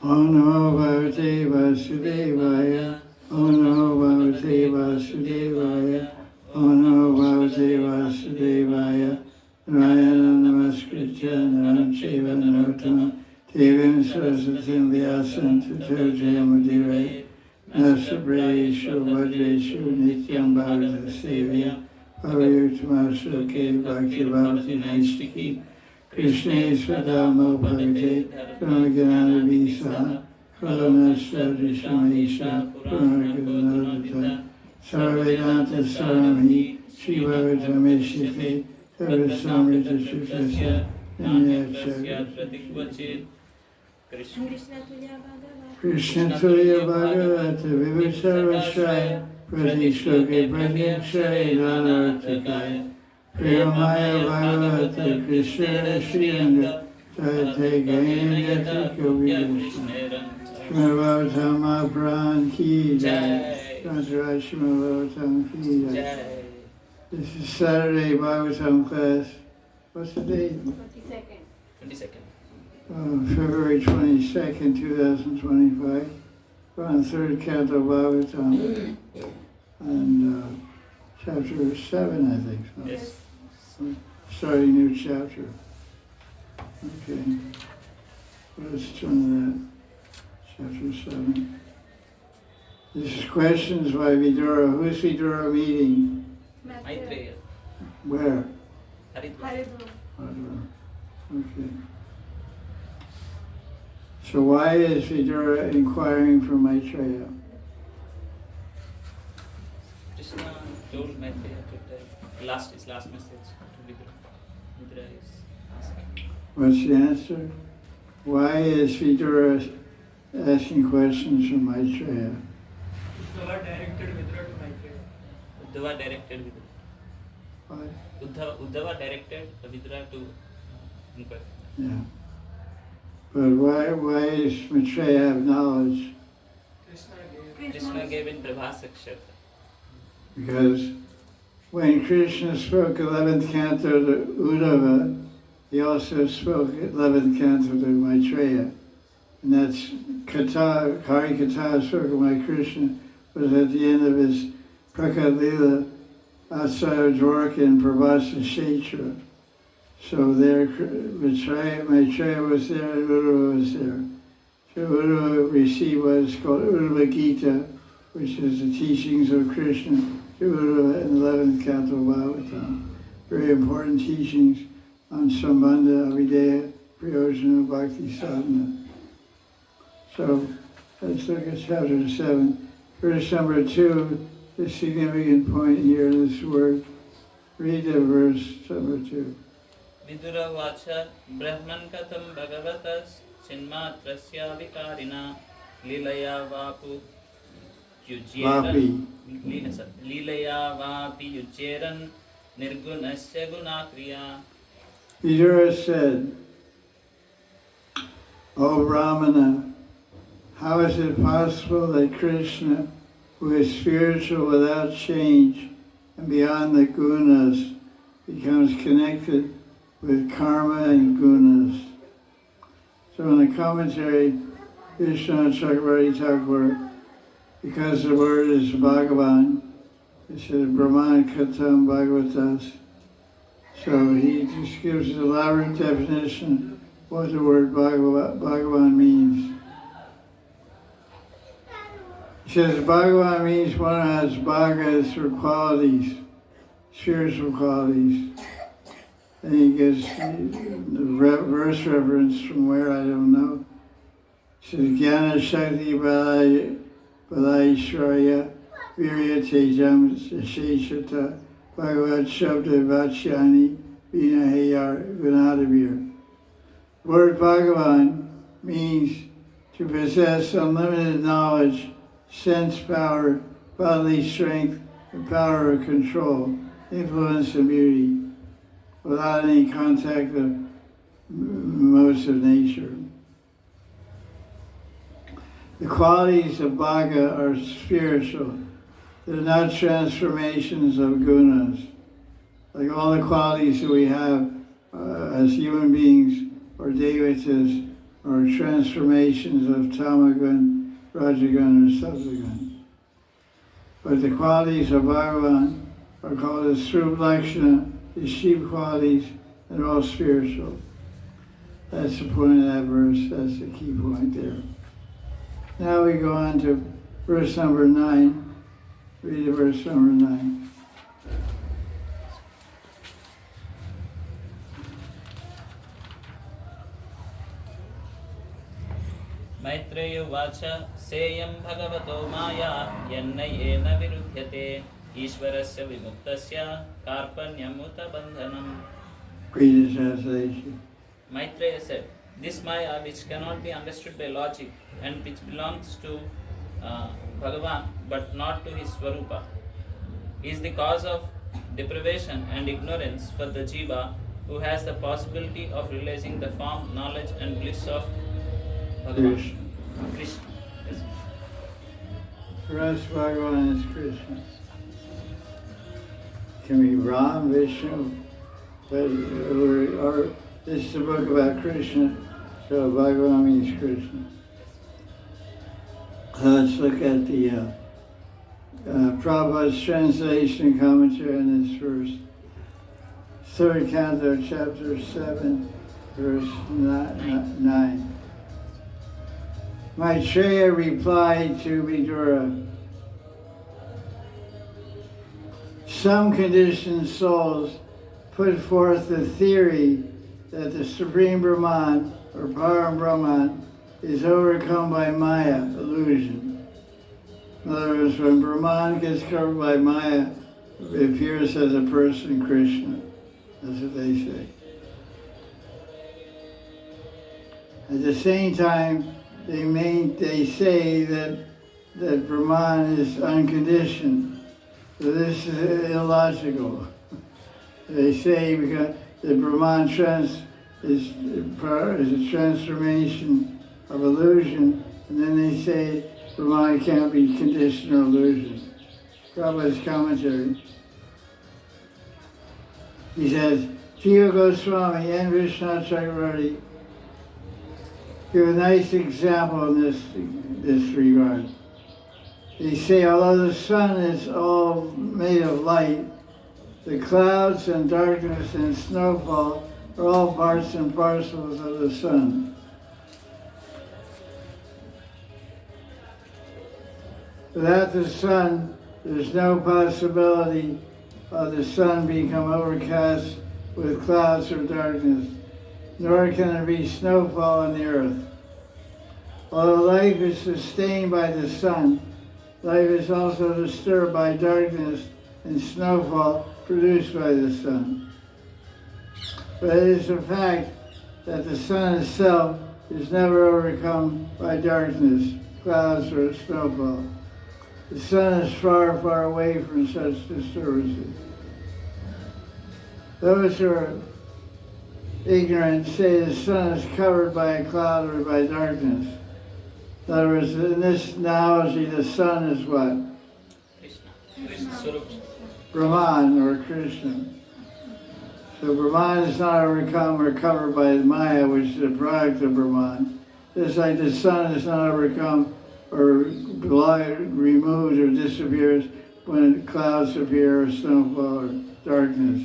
Om Namo Bhagavate Vasudevaya. Om Namo Bhagavate Vasudevaya. Om Namo Bhagavate Vasudevaya. Narayana Namaskritya Naram Chaiva Narottamam Devim Saraswatim Vyasam Tato Jayamudire Nasabrayeshu Vajreshu Nityam Bhagavata Sevya Bhavayuttamashloke Bhakti Bhavati Naistiki Krishna Swadamo Bhagavate Pranagana Visa Kalanasya Rishamesha Pranagana Sarvedanta Sarami Sri Bhagavatameshite Sarvasamrita Shukasya Krishna Tuya Bhagavata Vivasarvasraya Pratishloke Pratishaya Dhanartikaya Priyamaya Bhagavata Krishna Shriyanga Jayate Gayanyati Kavirashna Shmavavatam Abran Ki Jai Shmavavatam Ki Jai. This is Saturday Bhagavatam class. What's the date? 22nd. February 22nd, 2025. We're on third Canto Bhagavatam. And chapter 7, I think. So. Yes. Starting a new chapter. Okay. Let's turn to that. Chapter 7. This is questions by Vidura. Who's Vidura meeting? Maitreya. Where? Haridwar. Okay. So why is Vidura inquiring for Maitreya? Krishna told Maitreya to tell his last message to Vidura. Vidura is asking. What's the answer? Why is Vidura asking questions from Maitreya? Uddhava directed Vidura to Maitreya. Uddhava directed Vidura. Why? Uddhava directed Vidura to inquire. Yeah. But why does Maitreya have knowledge? Krishna gave in Prabhas Akshata. Because when Krishna spoke 11th canto to Uddhava, he also spoke 11th canto to Maitreya. And that's Kata, Hari Kata spoken by Krishna, was at the end of his Prakat Lila outside of Dwarka and Prabhasa Kshetra. So there, Maitreya was there and Uddhava was there. So Uddhava received what is called Uddhava Gita, which is the teachings of Krishna to Uddhava in 11th Canto Bhagavatam. Very important teachings on Sambandha, Avideya, Prayojana, Bhakti Sadhana. So let's look at chapter 7. Verse number 2, the significant point here in this word. Read the verse number 2. Vidura vacha brahman katam bhagavatas chinmatrasya vikarina lilaya vapu yujyeran lilaya vapi yujyeran nirgunasya gunakriya. Vidura said, O Brahmana, how is it possible that Krishna, who is spiritual without change and beyond the gunas, becomes connected with karma and gunas? So in the commentary, Krishna Chakravarti Thakur, because the word is Bhagavan, it says Brahman Katam Bhagavatas. So he just gives an elaborate definition of what the word Bhagavan means. He says Bhagavan means one who has bhagas or qualities, spiritual qualities. And he gives the verse reference from where, I don't know. He says Jnana Shakti Balaishwarya Virya Tejam Sheshata Bhagavat Shabda Vachyani Vinahayar Gunadavir. The word Bhagavan means to possess unlimited knowledge, sense power, bodily strength, the power of control, influence and beauty, without any contact of modes of nature. The qualities of Bhaga are spiritual. They're not transformations of gunas. Like all the qualities that we have as human beings or devatas or transformations of tamagun, rajagun, or sattvagun. But the qualities of Bhagavan are called as Srup Lakshana, the chief qualities, and all spiritual. That's the point of that verse, that's the key point there. Now we go on to verse number 9. Read the verse number 9. Maitreya उवाच सेयं भगवतो माया यन्नयेन विरुध्यते ईश्वरस्य विमुक्तस्य कार्पण्यमुत बन्धनम्. Read the translation. Maitreya said, this Maya which cannot be understood by logic and which belongs to Bhagavan but not to his Swarupa is the cause of deprivation and ignorance for the Jiva who has the possibility of realizing the form, knowledge and bliss of Bhagavan. Krishna. Yes. For us, Bhagavan is Krishna. Can be Ram, Vishnu, but this is a book about Krishna, so Bhagavan means Krishna. Let's look at the Prabhupada's translation and commentary on this verse. Third Canto, chapter 7, verse 9. Maitreya replied to Vidura, some conditioned souls put forth the theory that the Supreme Brahman, or Param Brahman, is overcome by Maya, illusion. In other words, when Brahman gets covered by Maya, it appears as a person, Krishna. That's what they say. At the same time, they say that Brahman is unconditioned. So this is illogical. They say because the Brahman is a transformation of illusion, and then they say Brahman can't be conditioned or illusion. Prabhupada's commentary. He says, Jiva Goswami and Vishnu Chakravarti give a nice example in this regard. They say, although the sun is all made of light, the clouds and darkness and snowfall are all parts and parcels of the sun. Without the sun, there's no possibility of the sun become overcast with clouds or darkness, nor can there be snowfall on the earth. Although life is sustained by the sun, life is also disturbed by darkness and snowfall produced by the sun. But it is a fact that the sun itself is never overcome by darkness, clouds, or snowfall. The sun is far, far away from such disturbances. Those who are ignorant say the sun is covered by a cloud or by darkness. In other words, in this analogy, the sun is what? Krishna. Brahman or Krishna. So Brahman is not overcome or covered by Maya, which is a product of Brahman. Just like the sun is not overcome or removed or disappears when clouds appear or snowfall or darkness.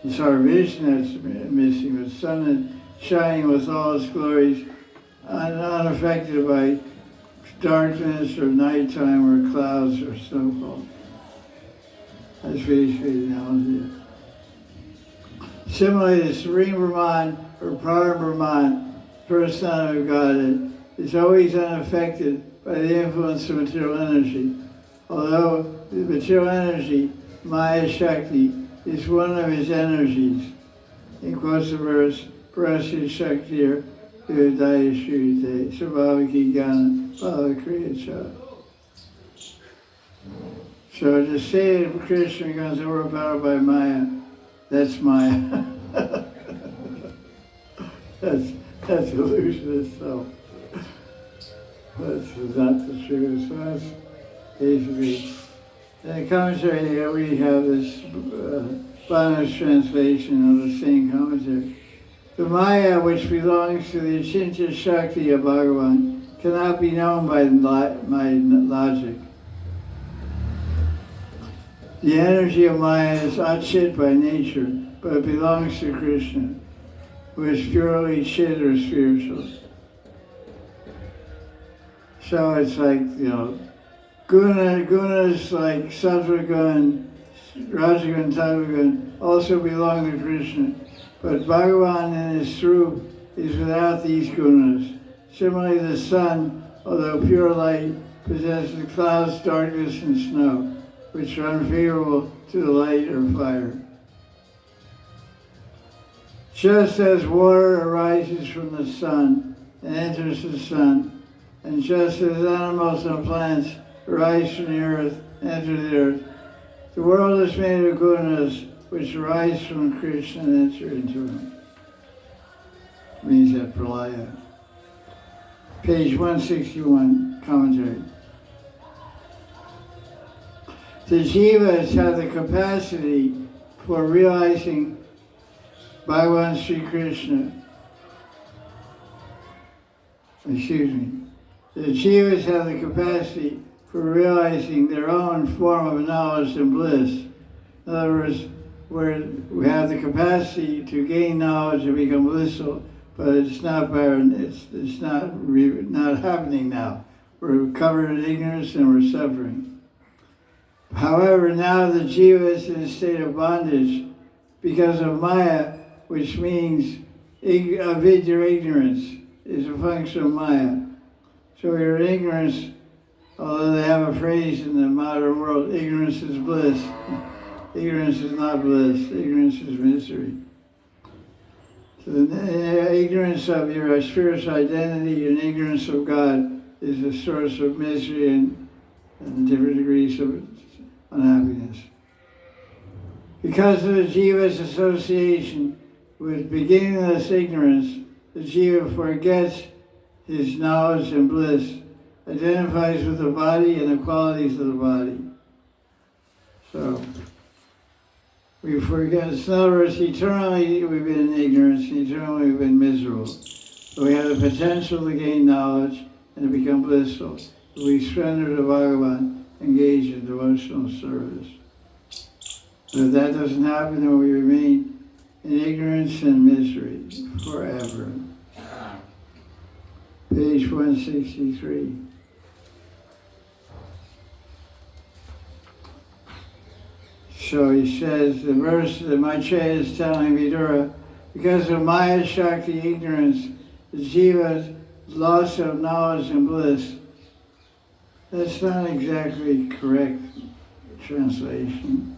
It's our vision that's missing. The sun is shining with all its glories, unaffected by darkness or nighttime or clouds or snowfall. That's basically the analogy. Similarly, the Supreme Brahman or Param Brahman, personality of Godhead, is always unaffected by the influence of material energy. Although the material energy, Maya Shakti, is one of his energies. In quotes the verse, Parasya Shaktir Udaya Shrite Svabhavaki Gana Bhavakriya. So to say that Krishna becomes overpowered by Maya, that's Maya. that's illusion itself. That's not the truth. So that's basically. In the commentary here we have this bonus translation of the same commentary. The Maya, which belongs to the Achintya Shakti of Bhagavan, cannot be known by my logic. The energy of Maya is achit by nature, but it belongs to Krishna, who is purely chit or spiritual. So it's like, gunas like sattva gun, rajagun, tattva gun also belong to Krishna. But Bhagavan in his Swarup is without these gunas. Similarly, the sun, although pure light, possesses clouds, darkness, and snow, which are unfavorable to the light or fire. Just as water arises from the sun and enters the sun, and just as animals and plants arise from the earth and enter the earth, the world is made of gunas which arise from Krishna and enter into him. Means that pralaya. Page 161, commentary. The jivas have the capacity for realizing Bhagavan Sri Krishna. The jivas have the capacity for realizing their own form of knowledge and bliss. In other words, we have the capacity to gain knowledge and become blissful, but it's not not happening now. We're covered in ignorance and we're suffering. However, now the jiva is in a state of bondage because of Maya, which means avidya, ignorance, is a function of Maya. So your ignorance, although they have a phrase in the modern world, ignorance is bliss. Ignorance is not bliss, ignorance is misery. So the ignorance of your spiritual identity and ignorance of God is a source of misery and different degrees of unhappiness. Because of the jiva's association with beginningless ignorance, the jiva forgets his knowledge and bliss, identifies with the body and the qualities of the body. So, we forget, in other words, eternally we've been in ignorance, and eternally we've been miserable. But we have the potential to gain knowledge and to become blissful. We surrender to Bhagavan, engage in devotional service. But if that doesn't happen, then we remain in ignorance and misery forever. Page 163. So he says, the verse that Maitreya is telling Vidura, because of Maya Shakti ignorance, the jiva's loss of knowledge and bliss. That's not exactly correct translation.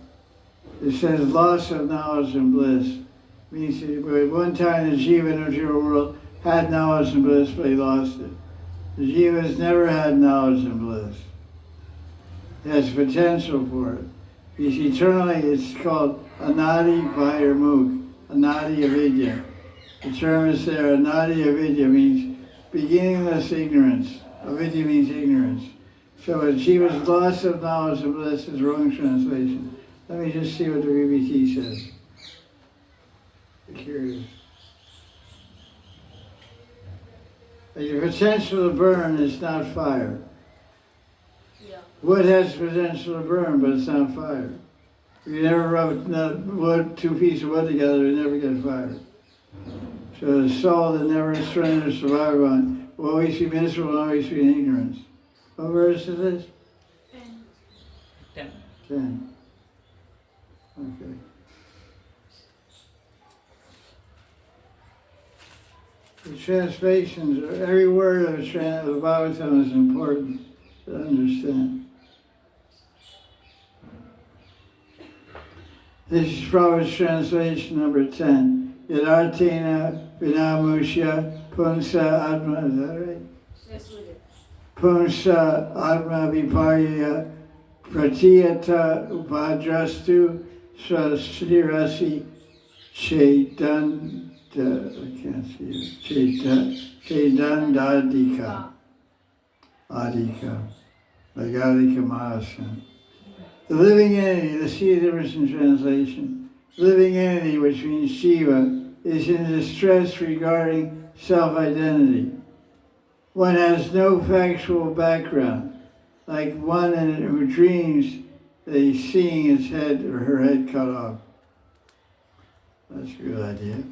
It says loss of knowledge and bliss. It means that at one time the jiva in the material world had knowledge and bliss, but he lost it. The jiva has never had knowledge and bliss. It has potential for it. Because eternally it's called anadi vairmukh, anadi avidya. The term is there, anadi avidya means beginningless ignorance. Avidya means ignorance. So a jiva's loss of knowledge and bliss is wrong translation. Let me just see what the VBT says. I'm curious. The potential to burn is not fire. Wood has potential to burn, but it's not fire. If you never rub two pieces of wood together, you never get fire. So the soul that never surrenders to Bhagavan will always be miserable and always be in ignorance. What verse is this? 10. 10. Okay. The translations, every word of the Bhagavatam is important to understand. This is Prabhupada's translation number 10. Yadartena vinamushya punsa atma, is that right? Yes, we did. Punsa atma viparya pratiyata upadrastu sastirasi chetan, I can't see it, chetan adika, like adika mahasana. The living entity, let's see the difference in translation. Living entity, which means Shiva, is in distress regarding self-identity. One has no factual background, like one who dreams that he's seeing his head or her head cut off. That's a good idea.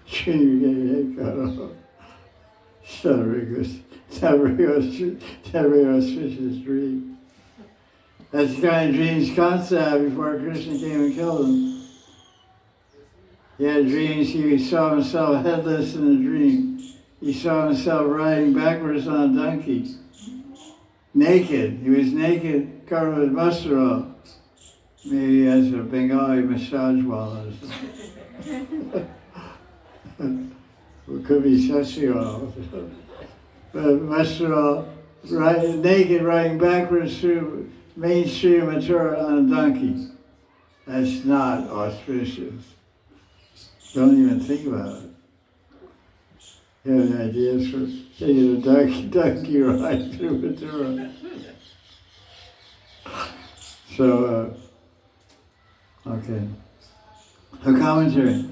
Dream you get your head cut off. It's not a very auspicious dream. That's the kind of dreams Kansa had before Krishna came and killed him. He had dreams, he saw himself headless in a dream. He saw himself riding backwards on a donkey. Naked. He was naked, covered with mustard oil. Maybe he has a Bengali massage wall or something. It could be sesame oil. But mustard oil, naked, riding backwards through Main Street of Mathura on a donkey. That's not auspicious. Don't even think about it. You have any ideas for taking a donkey ride through Mathura? So, okay. A commentary.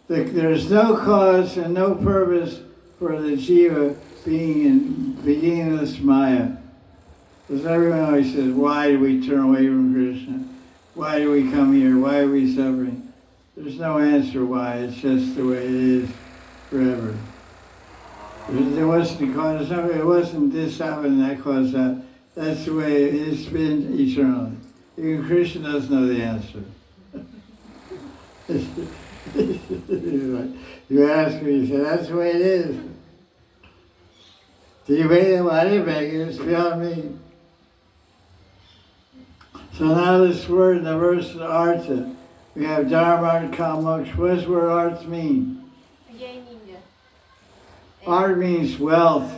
There's no cause and no purpose for the jiva being in beginningless Maya. Because everyone always says, why do we turn away from Krishna? Why do we come here? Why are we suffering? There's no answer why. It's just the way it is forever. There wasn't a cause. It wasn't this happened, that caused that. That's the way it's been eternally. Even Krishna doesn't know the answer. You ask me, you say, that's the way it is. Do you make it? Well, I didn't make it. It's beyond me. So now this word in the verse of Artha. We have Dharma, Kamoksha. What does the word Artha mean? Art means wealth.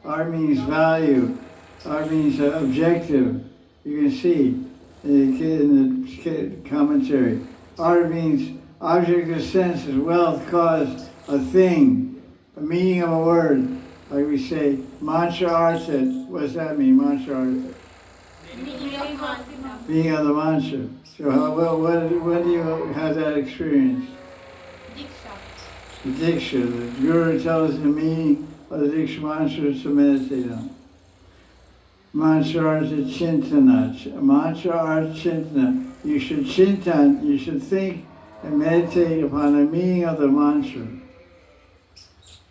Art means value. Art means objective. You can see in the commentary. Art means object of senses, wealth, cause, a thing, a meaning of a word. Like we say, mantra artha. What does that mean, mantra artha? Meaning of the mantra. So when do you have that experience? The Diksha. The Guru tells us the meaning of the Diksha mantra to meditate on. Mantra artha chintana. Mantra artha chintana. You should chintan, you should think and meditate upon the meaning of the mantra.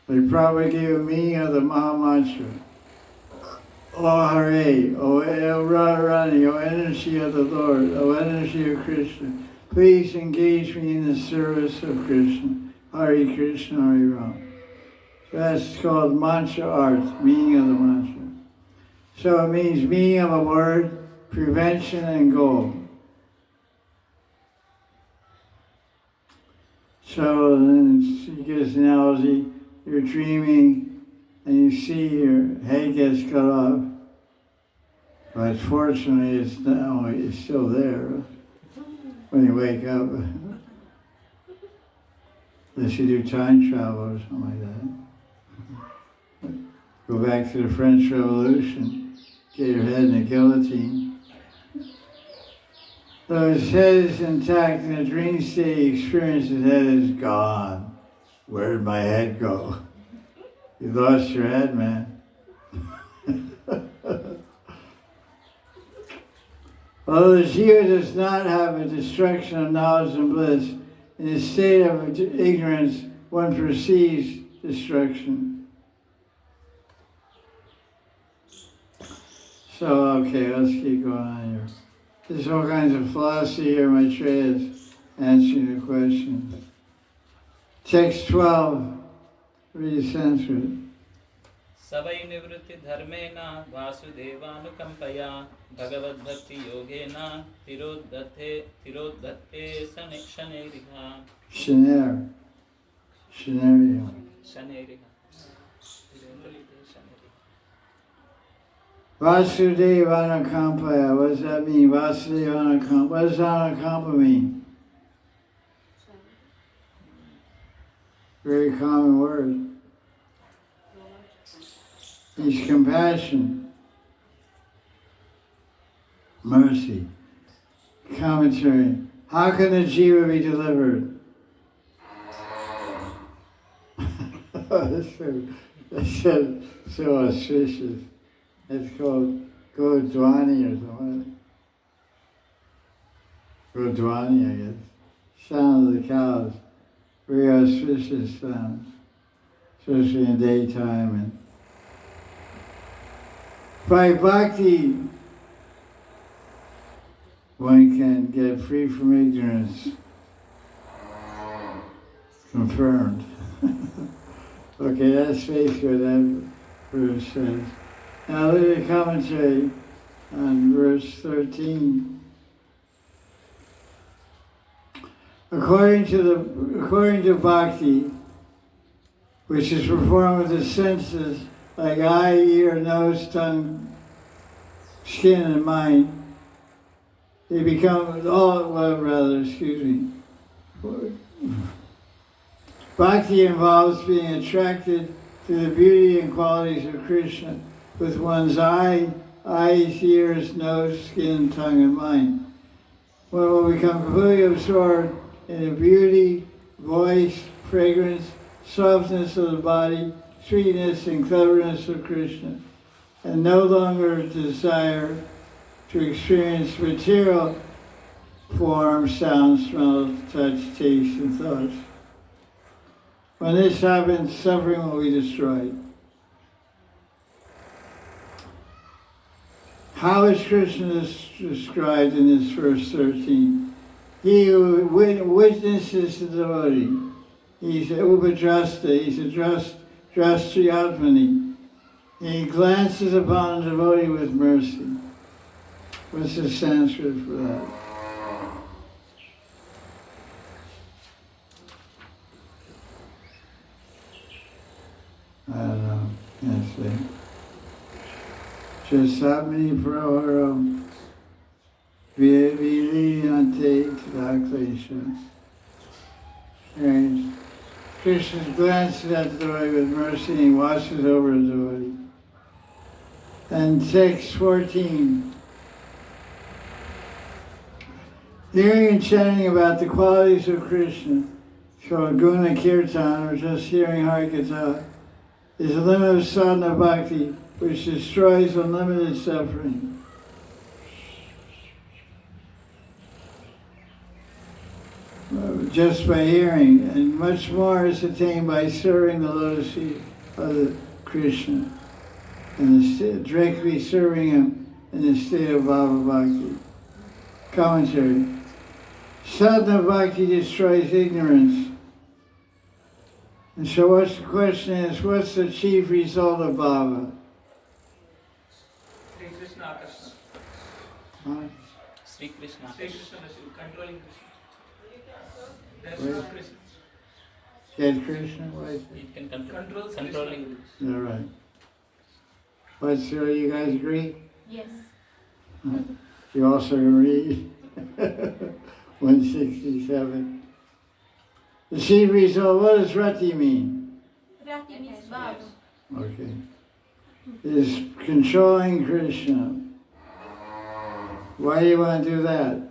They probably give a meaning of the Maha Mantra. O Hare, O Radharani, O energy of the Lord, O energy of Krishna, please engage me in the service of Krishna. Hare Krishna, Hare Ram. So that's called mantra art, meaning of the mantra. So it means meaning of a word, prevention and goal. So then he gives an analogy, you're dreaming and you see your head gets cut off, but fortunately it's still there when you wake up. Unless you do time travel or something like that. Go back to the French Revolution, get your head in a guillotine. Though his head is intact in a dream state, he experiences his head is gone. Where did my head go? You lost your head, man. Although the jiva does not have a destruction of knowledge and bliss, in a state of ignorance, one perceives destruction. So, okay, let's keep going on here. There's all kinds of philosophy here. Maitreya is answering the question. Text 12, read Sanskrit. Savai nivrutti dharmena vasudevanukampaya bhagavad bhakti yogena tirodhate shaneriha. Shaneriha. Vasudevanukampaya, what does that mean? Vasudevanukampa. What does anukampa mean? Very common word. Means compassion, mercy. Commentary. How can the jiva be delivered? That's so auspicious. It's called Godwani or something. Godwani, I guess. Sound of the cows. Very auspicious sound. Especially in daytime. And by bhakti, one can get free from ignorance. Confirmed. Okay, that's basically what that verse says. Now look at the commentary on verse 13. According to bhakti, which is performed with the senses like eye, ear, nose, tongue, skin, and mind, they become Bhakti involves being attracted to the beauty and qualities of Krishna with one's eyes, ears, nose, skin, tongue, and mind. One will become completely absorbed in the beauty, voice, fragrance, softness of the body, sweetness, and cleverness of Krishna, and no longer desire to experience material form, sound, smell, touch, taste, and thoughts. When this happens, suffering will be destroyed. How is Krishna described in this verse 13? He who witnesses the devotee. He's a upadrasta, he's a drastriyatmani. He glances upon the devotee with mercy. What's the Sanskrit for that? I don't know. Can't say. Chasabni praharo viliyante laklesha. And Krishna glances at the devotee with mercy and he watches over the devotee. And text 14. Hearing and chanting about the qualities of Krishna, called guna kirtan, or just hearing Harikatha, is a limit of sadhana bhakti, which destroys unlimited suffering. Just by hearing, and much more is attained by serving the lotus feet of the Krishna, and directly serving him in the state of Bhava Bhakti. Commentary. Sadhana Bhakti destroys ignorance. And so what's the question is, what's the chief result of Bhava? Sri Krishna Akashna. Sri Krishna. Sri Krishna, controlling Krishna. There's Wait. no Krishna. Get Krishna? What is it? It can control. Controls Controlling. Krishna. All right. What's, so you guys agree? Yes. You also can read 167. The chief result, what does rati mean? Rati means love. Okay. Is controlling Krishna. Why do you want to do that?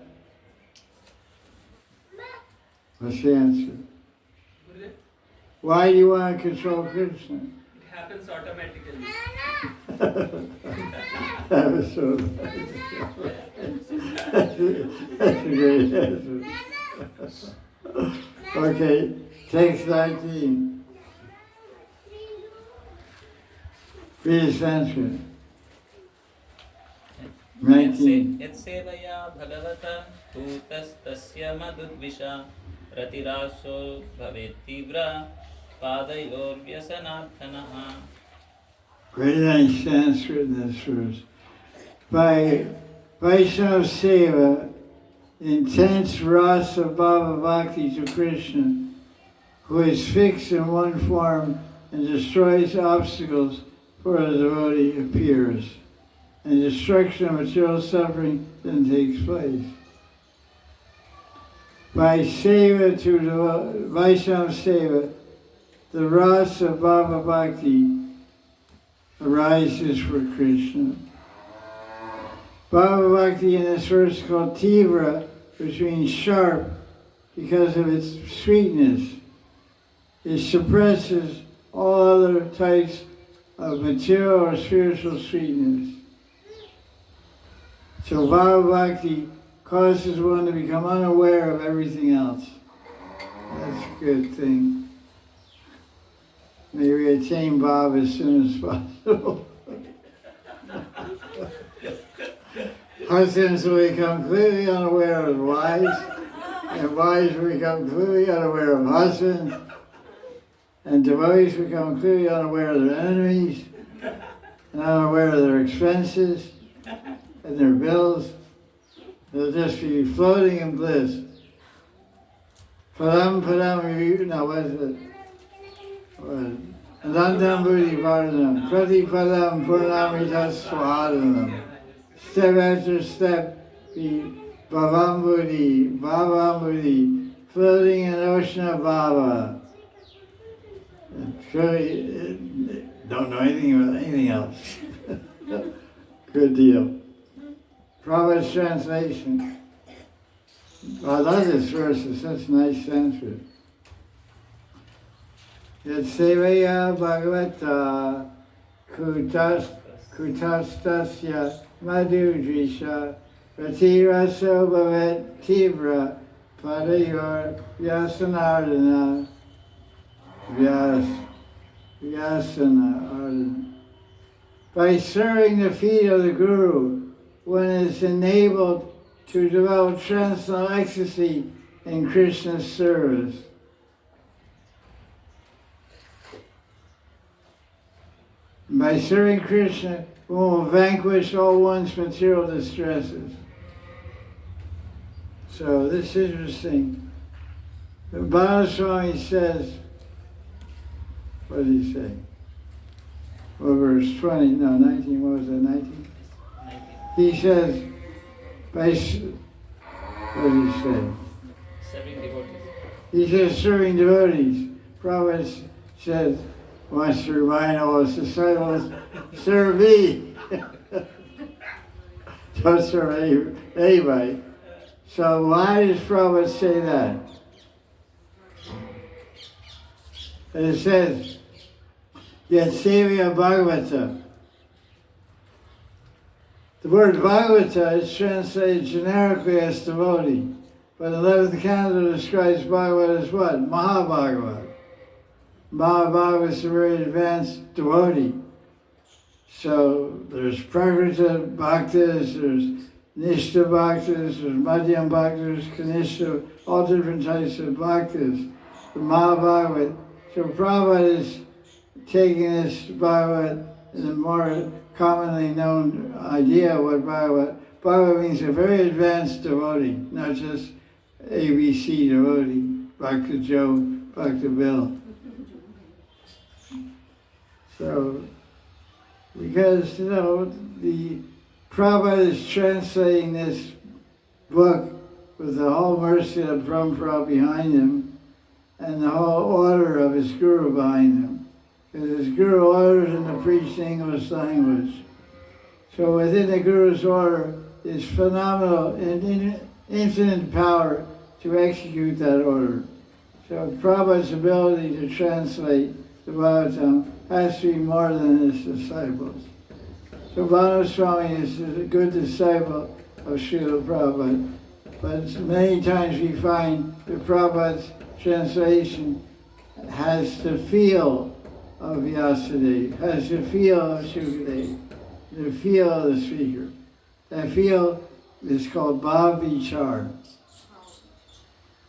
What's the answer? Gurudev, Why do you want to control Krishna? it happens automatically. That was so that's a great answer. Okay, text 19. Read Sanskrit. 19. Yetsevaya bhagavata bhutastasya madudvisha ratirasho bhavet tivra padayor vyasanarthanaha. Very nice Sanskrit in this verse. By Vaishnava Seva, intense rasa bhava bhakti to Krishna, who is fixed in one form and destroys obstacles for the devotee, appears, and destruction of material suffering then takes place. By Seva to the Vaishnava Seva, the rasa bhava bhakti arises for Krishna. Bhava Bhakti in this verse is called Tivra, which means sharp because of its sweetness. It suppresses all other types of material or spiritual sweetness. So Bhava Bhakti causes one to become unaware of everything else. That's a good thing. May we attain Bhava as soon as possible. Husbands will become clearly unaware of wives, and wives will become clearly unaware of husbands, and devotees become clearly unaware of their enemies, and unaware of their expenses and their bills. They'll just be floating in bliss. Padam padam, now what is it? Anandam buddhi vardhanam, prati padam purnamitas swadhanam. Step after step, be bhavam buddhi, floating in an ocean of bhava. Surely don't know anything about anything else. Good deal. Prabhupada's translation. I love this verse, it's such nice Sanskrit. Yat sevaya bhagavata kutastasya madhudrisha ratiraso bhavet tibra padayor vyasanardana vyasana ardana. By stirring the feet of the Guru, one is enabled to develop transcendental ecstasy in Krishna's service. By serving Krishna, one will vanquish all one's material distresses. So this is interesting. The Bhagavatam says, what did he say? Well, verse 20, no, 19, what was that, 19? He says, what did he say? Serving devotees. He says, serving devotees. Prabhupada says, wants to remind all his disciples, serve me. Don't serve anybody. So why does Prabhupada say that? And it says, Yat Sevaya Bhagavata. The word Bhagavata is translated generically as devotee, but the 11th canto describes Bhagavata as what? Mahabhagavata. Mahabhagavata is a very advanced devotee. So there's Prakrita Bhaktas, there's Nishta Bhaktas, there's Madhyam Bhaktas, Kanishta, all different types of Bhaktas. The Mahabhagavata. So Prabhupada is taking this Bhagavad in a more commonly known idea of what Bhagavad. Bhagavad means a very advanced devotee, not just ABC devotee, Bhakta Joe, Bhakta Bill. So, because, the Prabhupada is translating this book with the whole mercy of Brahma behind him and the whole order of his Guru behind him. Because his Guru orders him to preach the English language. So within the Guru's order is phenomenal and infinite power to execute that order. So Prabhupada's ability to translate the Bhagavatam has to be more than his disciples. So Bhanu Swami is a good disciple of Srila Prabhupada, but many times we find that Prabhupada's translation has the feel of Vyasadeva, has the feel of Shukadeva, the feel of the speaker. That feel is called Bhav-vichar.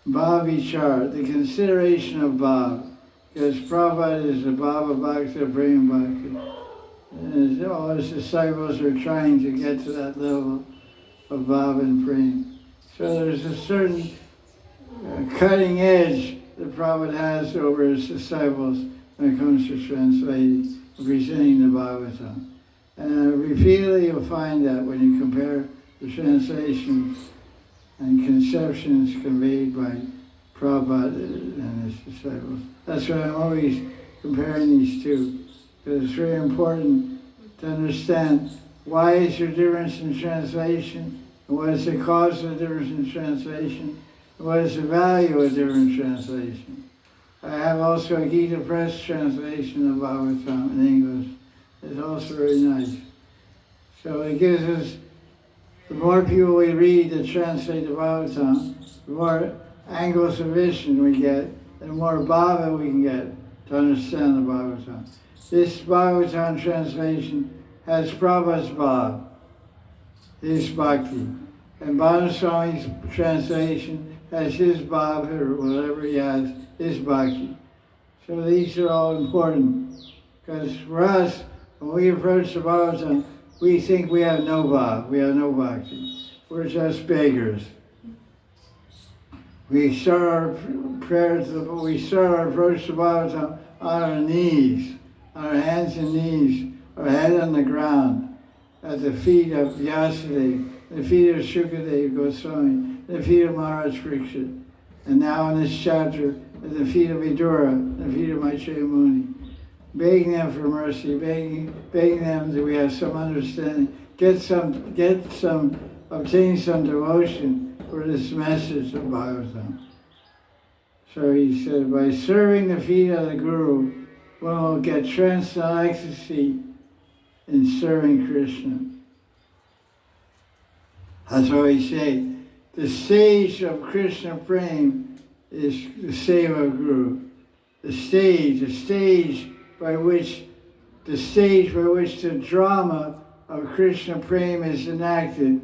Bhav-vichar, the consideration of Bhav, because Prabhupada is the Bhava Bhakta, Prema Bhakta. And all his disciples are trying to get to that level of Bhav and Prema. So there's a certain cutting edge that Prabhupada has over his disciples when it comes to translating and presenting the Bhagavatam. And repeatedly you'll find that when you compare the translations and conceptions conveyed by Prabhupada and his disciples. That's why I'm always comparing these two, because it's very important to understand why is there difference in translation, and what is the cause of the difference in translation, and what is the value of different translation. I have also a Gita Press translation of Bhagavatam in English. It's also very nice. So it gives us, the more people we read that translate the Bhagavatam, the more angles of vision we get, and the more bhava we can get to understand the Bhagavatam. This Bhagavatam translation has Prabhupada's bhava, his bhakti. And Bhanu Swami's translation has his bhava, or whatever he has, his bhakti. So these are all important. Because for us, when we approach the Bhagavatam, we think we have no bhava, we have no bhakti. We're just beggars. We start our prayer we start our approach to Bhagavatam on our knees, on our hands and knees, our head on the ground, at the feet of Vyasadeva, the feet of Shukadev Goswami, the feet of Maharaj Pariksit, and now in this chapter, at the feet of Vidura, the feet of Maitreya Muni, begging them for mercy, begging them that we have some understanding, obtain some devotion for this message of Bhagavatam. So he said, by serving the feet of the Guru, one will get transcendental ecstasy in serving Krishna. That's why we say, the stage of Krishna Prem is the Seva Guru. The stage by which the drama of Krishna Prem is enacted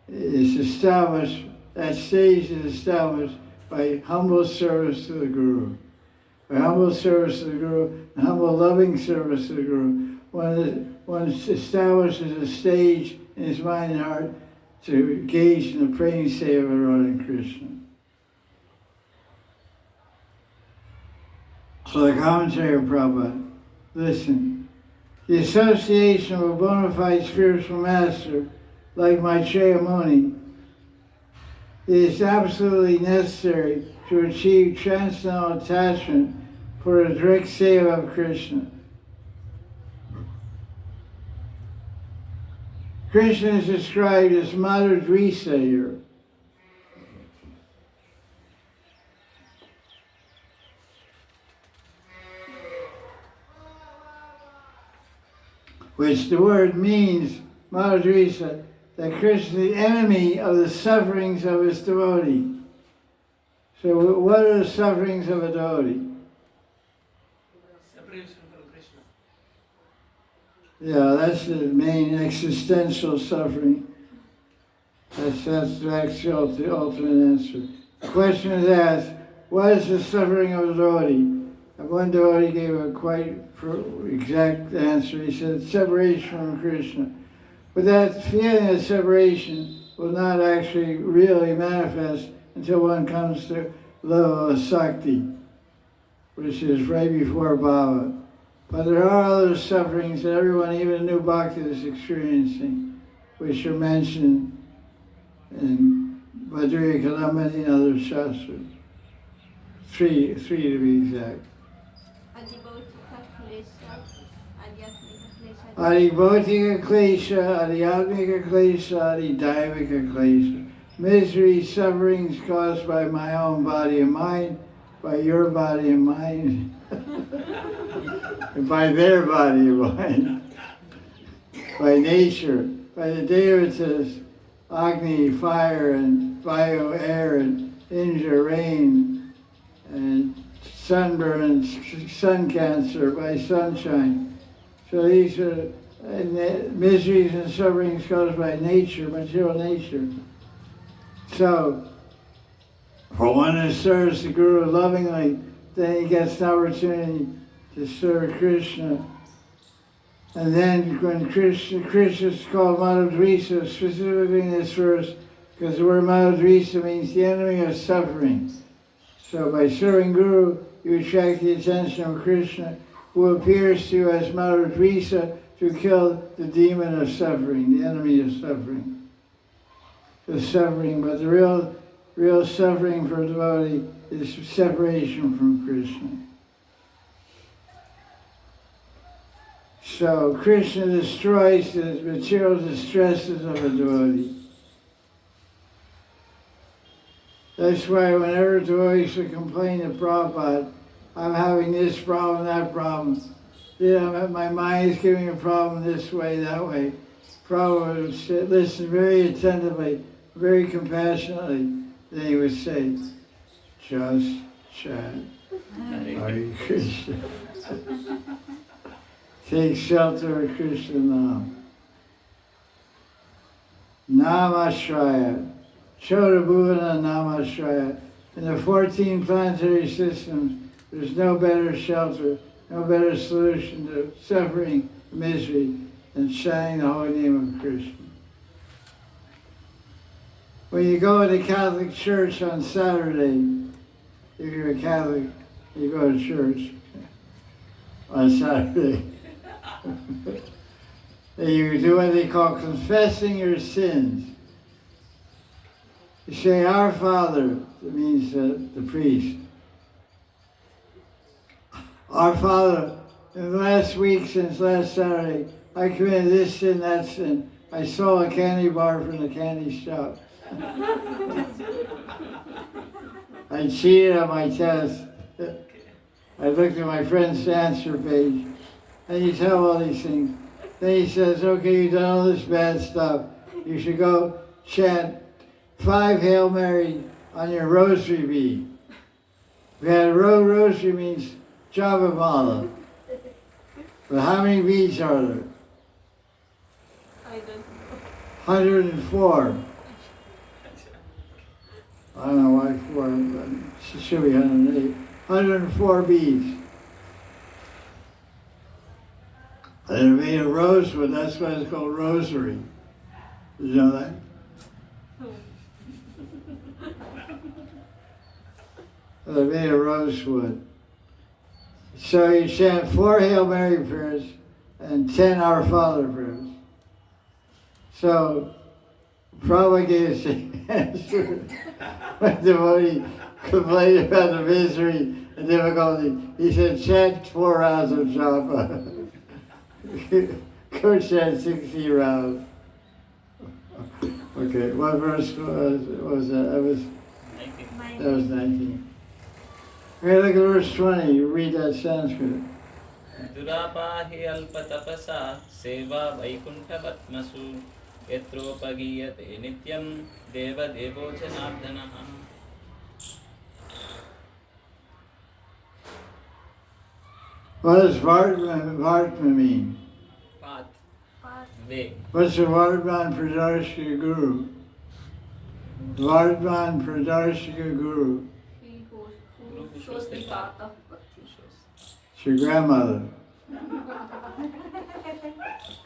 is established, that stage is established by humble service to the Guru. By humble service to the Guru and humble loving service to the Guru, one establishes a stage in his mind and heart to engage in the praying seva of Radha Krishna. So the commentary of Prabhupada, listen, the association of a bona fide spiritual master like Maitreya Muni is absolutely necessary to achieve transcendental attachment for a direct seva of Krishna. Krishna is described as Maharaj here. Which the word means, Maharaj, that Krishna is the enemy of the sufferings of his devotee. So what are the sufferings of a devotee? Separation from Krishna. Yeah, that's the main existential suffering. That's the actual, the ultimate answer. The question is asked, what is the suffering of a devotee? And one devotee gave a quite exact answer. He said, separation from Krishna. But that feeling of separation will not actually really manifest until one comes to level of Sakti, which is right before Bhava. But there are other sufferings that everyone, even new bhakta, is experiencing, which are mentioned in Madhurya Kalamani and other shastras. Three to be exact. Adibhautika klesha, adhyatmika klesha, adidaivika klesha. Misery, sufferings caused by my own body and mind, by your body and mind, and by their body and mind, by nature, by the devatas, Agni, fire, and Vayu, air, and Indra, rain, and sunburn and sun cancer, by sunshine. So these are miseries and sufferings caused by nature, material nature. So, for one who serves the Guru lovingly, then he gets the opportunity to serve Krishna. And then when Krishna is called Madhudvisa, specifically in this verse, because the word Madhudvisa means the enemy of suffering. So by serving Guru, you attract the attention of Krishna, who appears to you as Maharaj to kill the demon of suffering, the enemy of suffering. The suffering, but the real suffering for a devotee is separation from Krishna. So Krishna destroys the material distresses of a devotee. That's why whenever devotees would complain to Prabhupada, I'm having this problem, that problem. My mind is giving me a problem this way, that way. Prabhupada would sit, listen very attentively, very compassionately. Then he would say, just chant Hare Krishna. Take shelter of Krishna Nam. Namashraya. Chodabhuvana Namashraya. In the 14 planetary systems, there's no better shelter, no better solution to suffering, misery, than chanting the holy name of Krishna. When you go to the Catholic Church on Saturday, if you're a Catholic, you go to church on Saturday. You do what they call confessing your sins. You say, Our Father, that means the priest. Our Father, in the last week since last Saturday, I committed this sin, that sin. I stole a candy bar from the candy shop. I cheated on my test. I looked at my friend's answer page. And you tell all these things. Then he says, okay, you've done all this bad stuff. You should go chant 5 Hail Marys on your rosary bead. We had rosary means Javamala. But how many beads are there? I don't know. 104. I don't know why 4, but it should be 108. 104 beads. They're made of rosewood, that's why it's called rosary. Did you know that? They're made of rosewood. So you chant 4 Hail Mary prayers and 10 Our Father prayers. So, Prabhupada gave us the answer when devotee complained about the misery and difficulty. He said, chant 4 rounds of japa. Go chant 60 rounds. Okay, what verse was that? That was 19. Okay, look at verse 20. You read that Sanskrit. Durapahi alpatapasa seva vaikunthavatmasu yatropagiyate nityam deva devo janardanaha. What does Vartma mean? Path. Way. What's the Vardhan Pradarshika Guru? Vardhan Pradarshika Guru. He who shows the path of It's your grandmother.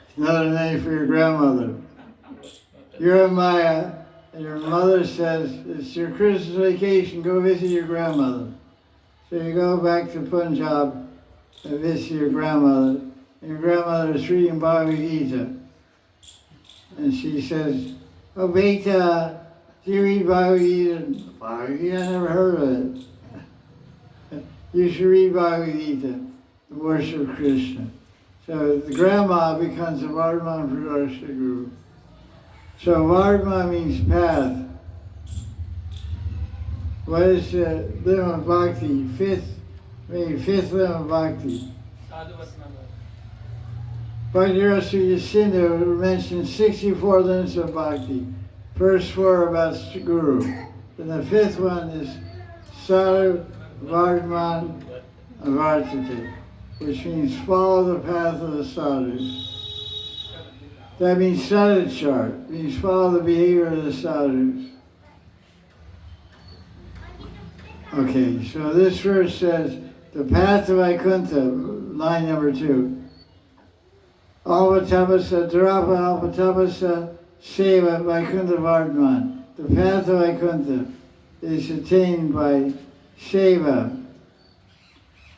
It's another name for your grandmother. You're in Maya, and your mother says, it's your Christmas vacation, go visit your grandmother. So you go back to Punjab and visit your grandmother. And your grandmother is reading Bhagavad Gita. And she says, oh, Beta, do you read Bhagavad Gita? Bhagavad Gita, I never heard of it. You should read Bhagavad Gita and worship Krishna. So the grandma becomes a Vardhan Pradarshika Guru. So Vardhan means path. What is the limb of bhakti? Fifth limb of bhakti. Bhakti Rasa Yasinda mentions 64 limbs of bhakti. First 4 about Guru. And the 5th one is Sadhu, Vardhan, and Vartate, which means follow the path of the sadhus. That means sadhachar, means follow the behavior of the sadhus. Okay, so this verse says, the path of Vaikuntha, line number 2. Alvatapasa, Dharapa Alvatapasa, Seva, Vaikuntha Vardhan. The path of Vaikuntha is attained by Seva.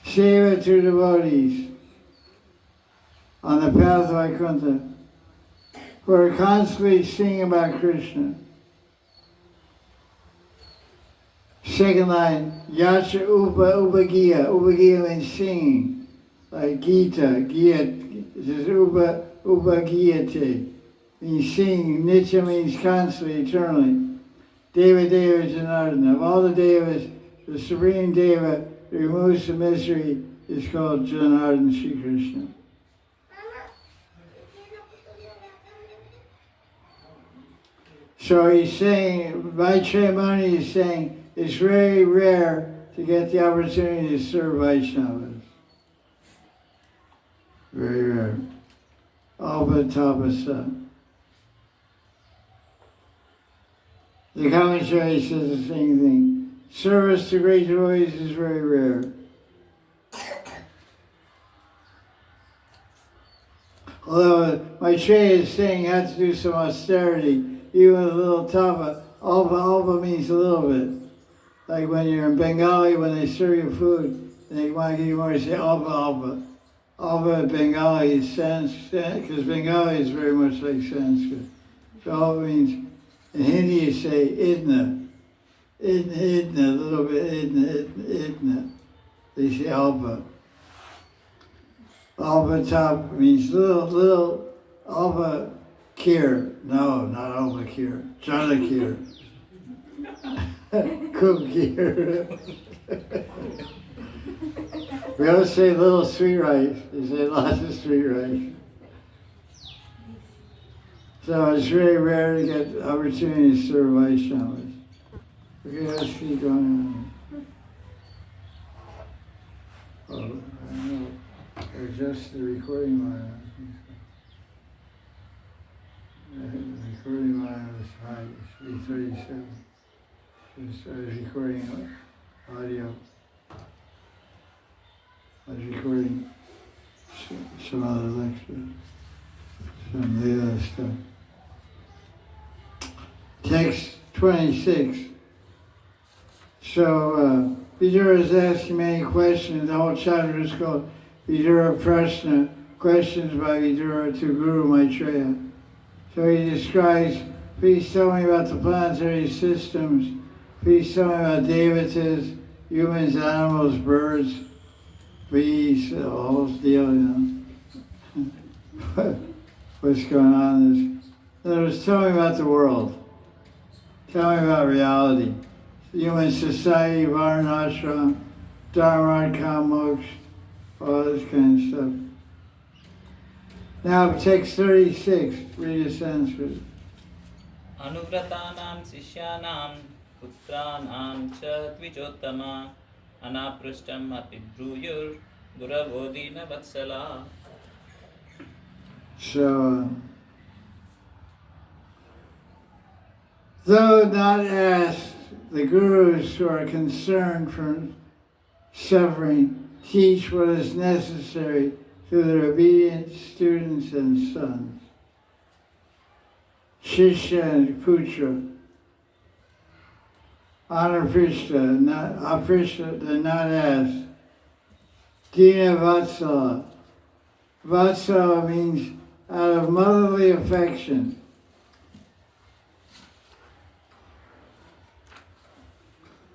Seva to devotees on the path of Vaikuntha, who are constantly singing about Krishna. Second line, Yacha Upagiya. Upagiya means singing, like Gita. This is Upagiyate, means singing. Nitya means constantly, eternally. Deva Deva Janardana. Of all the devas, the supreme Deva removes the misery is called Janardhan Sri Krishna. So he's saying, Vaishramani is saying, it's very rare to get the opportunity to serve Vaishnavas. Very rare. Alpa tapasa. The commentary says the same thing. Service to great devotees is very rare. Although Maitreya is saying you have to do some austerity, even with a little tapa. Alpa means a little bit. Like when you're in Bengali, when they serve you food, and they want to give you more, you say alpa. Alpa Bengali is Sanskrit, because Bengali is very much like Sanskrit. So alpa means, in Hindi you say idna, a little bit idna. They say alpa. Alpa top means little, alpa kir. No, not alpa kir, jana kir. Cook kir. We don't say little sweet rice, they say lots of sweet rice. So it's very rare to get the opportunity to serve Vaishnavas. Okay, let's keep going on. Oh, I don't know. Adjust the recording line. The recording line was high, it should be 37. I was recording audio. I was recording some other lectures, some of the other stuff. Text 26. So Vidura is asking many questions. The whole chapter is called Vidura Prashna, questions by Vidura to Guru Maitreya. So he describes, please tell me about the planetary systems, please tell me about devatas, humans, animals, birds, bees, the whole deal, you know. What's going on is, in other words, tell me about the world. Tell me about reality. Human society, varnashram, dharma, kamoksha, all this kind of stuff. Now, text 36, read the Sanskrit. Anugratanam sishyanam putranam cha dvijottama anaprustam apibhruyur guravodina vatsala. So, though not asked, the gurus who are concerned for suffering teach what is necessary to their obedient students and sons. Shishya and Putra. Anaprishta, not aprishta, they're not asked. Dina Vatsala. Vatsala means out of motherly affection.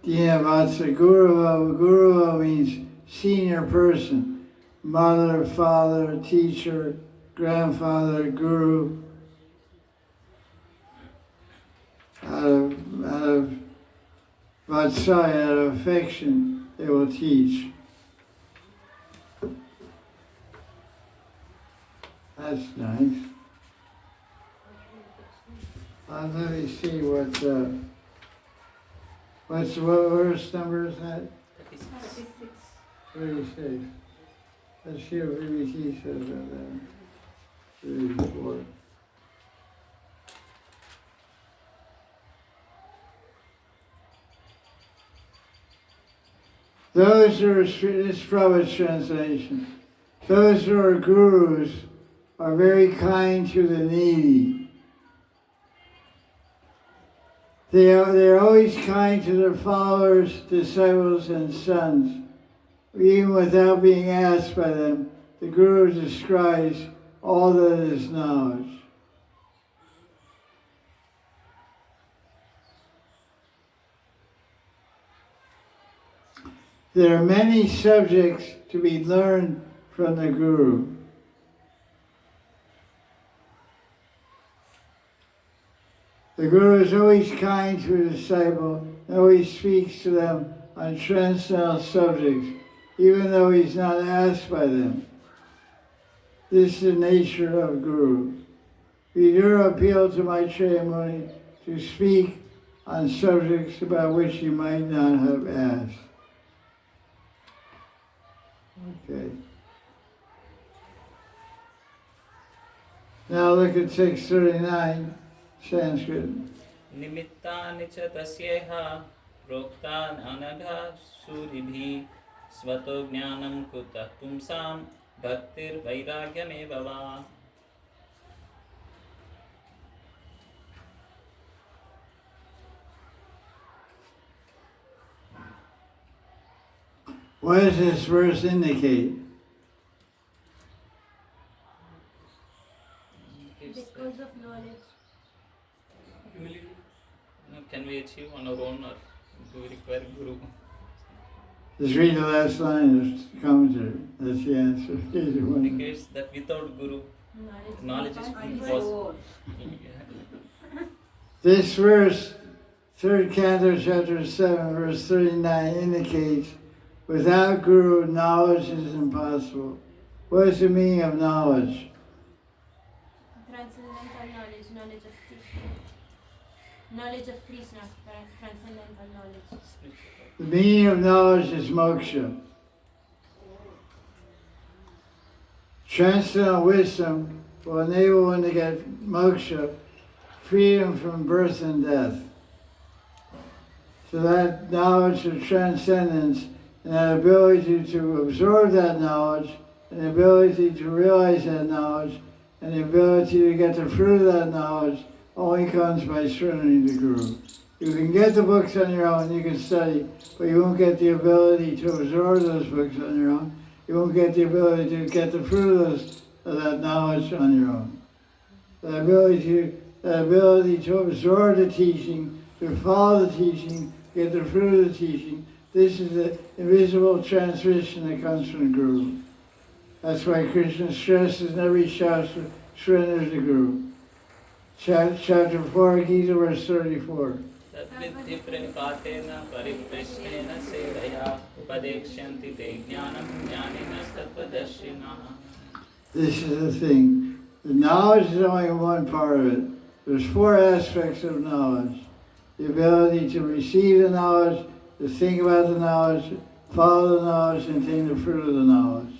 Dina Vatsa. Guru means senior person. Mother, father, teacher, grandfather, guru. Out of Vatsaya, out of affection, they will teach. That's nice. Let me see what verse number is that? 36. 36. Let's see what VBT says about that. 34. Those who are, this is Prabhupada's translation, those who are gurus are very kind to the needy. They're always kind to their followers, disciples, and sons. Even without being asked by them, the Guru describes all that is knowledge. There are many subjects to be learned from the Guru. The Guru is always kind to a disciple and always speaks to them on transcendental subjects, even though he's not asked by them. This is the nature of Guru. We do appeal to Maitreya Muni to speak on subjects about which he might not have asked. Okay. Now look at 639, Sanskrit. निमित्तानि च तस्यैह प्रोक्तान् अनघा सूरिभिः स्वतो ज्ञानं कुतः पुंसां भक्तिर्वैराग्यमेव वा. What does this verse indicate? Because of knowledge. Humility. Can we achieve on our own, or do we require Guru? Just read the last line of the commentary. That's the answer. Indicates that without Guru, knowledge is impossible. This verse, 3rd Canto, chapter 7, verse 39, indicates without Guru, knowledge is impossible. What is the meaning of knowledge? Transcendental knowledge, knowledge of Krishna. Knowledge of Krishna, transcendental knowledge. The meaning of knowledge is moksha. Transcendental wisdom will enable one to get moksha, freedom from birth and death. So that knowledge of transcendence and that ability to absorb that knowledge and the ability to realize that knowledge and the ability to get the fruit of that knowledge only comes by surrendering to Guru. You can get the books on your own, you can study, but you won't get the ability to absorb those books on your own. You won't get the ability to get the fruit of that knowledge on your own. The ability to absorb the teaching, to follow the teaching, get the fruit of the teaching. This is the invisible transmission that comes from the Guru. That's why Krishna stresses in every shastra, surrender to Guru. Chapter 4, Gita, verse 34. तद्विद्धिप्रणिपातेन परिप्रश्नेन सेवया उपदेक्ष्यन्ति ते ज्ञानं ज्ञानिनस्तत्त्वदर्शिनः. This is the thing. The knowledge is only one part of it. There's 4 aspects of knowledge. The ability to receive the knowledge, to think about the knowledge, follow the knowledge, and attain the fruit of the knowledge.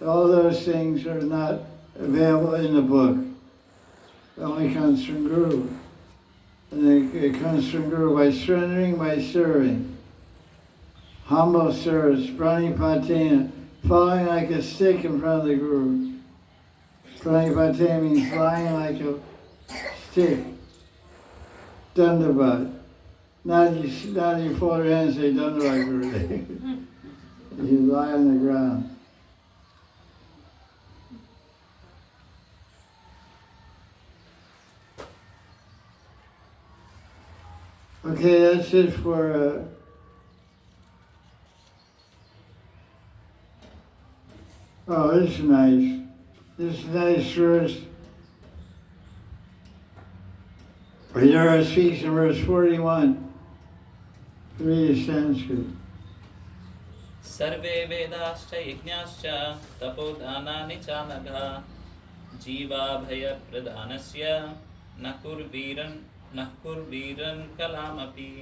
All those things are not available in the book. It only comes from Guru. And it comes from Guru by surrendering, by serving. Humble service, pranipatena, falling like a stick in front of the Guru. Pranipatena means lying like a stick. Dandavat. Not you fold your hands and say Dandavat Guru. You lie on the ground. Okay, that's it for oh, this is nice. This is nice verse. Vidura speaks in verse 41. Read Sanskrit. सर्वे वेदाश्च यज्ञाश्च तपोदानानि च नघा जीवाभयप्रदानस्य न कुर्वीरन् कलामपि.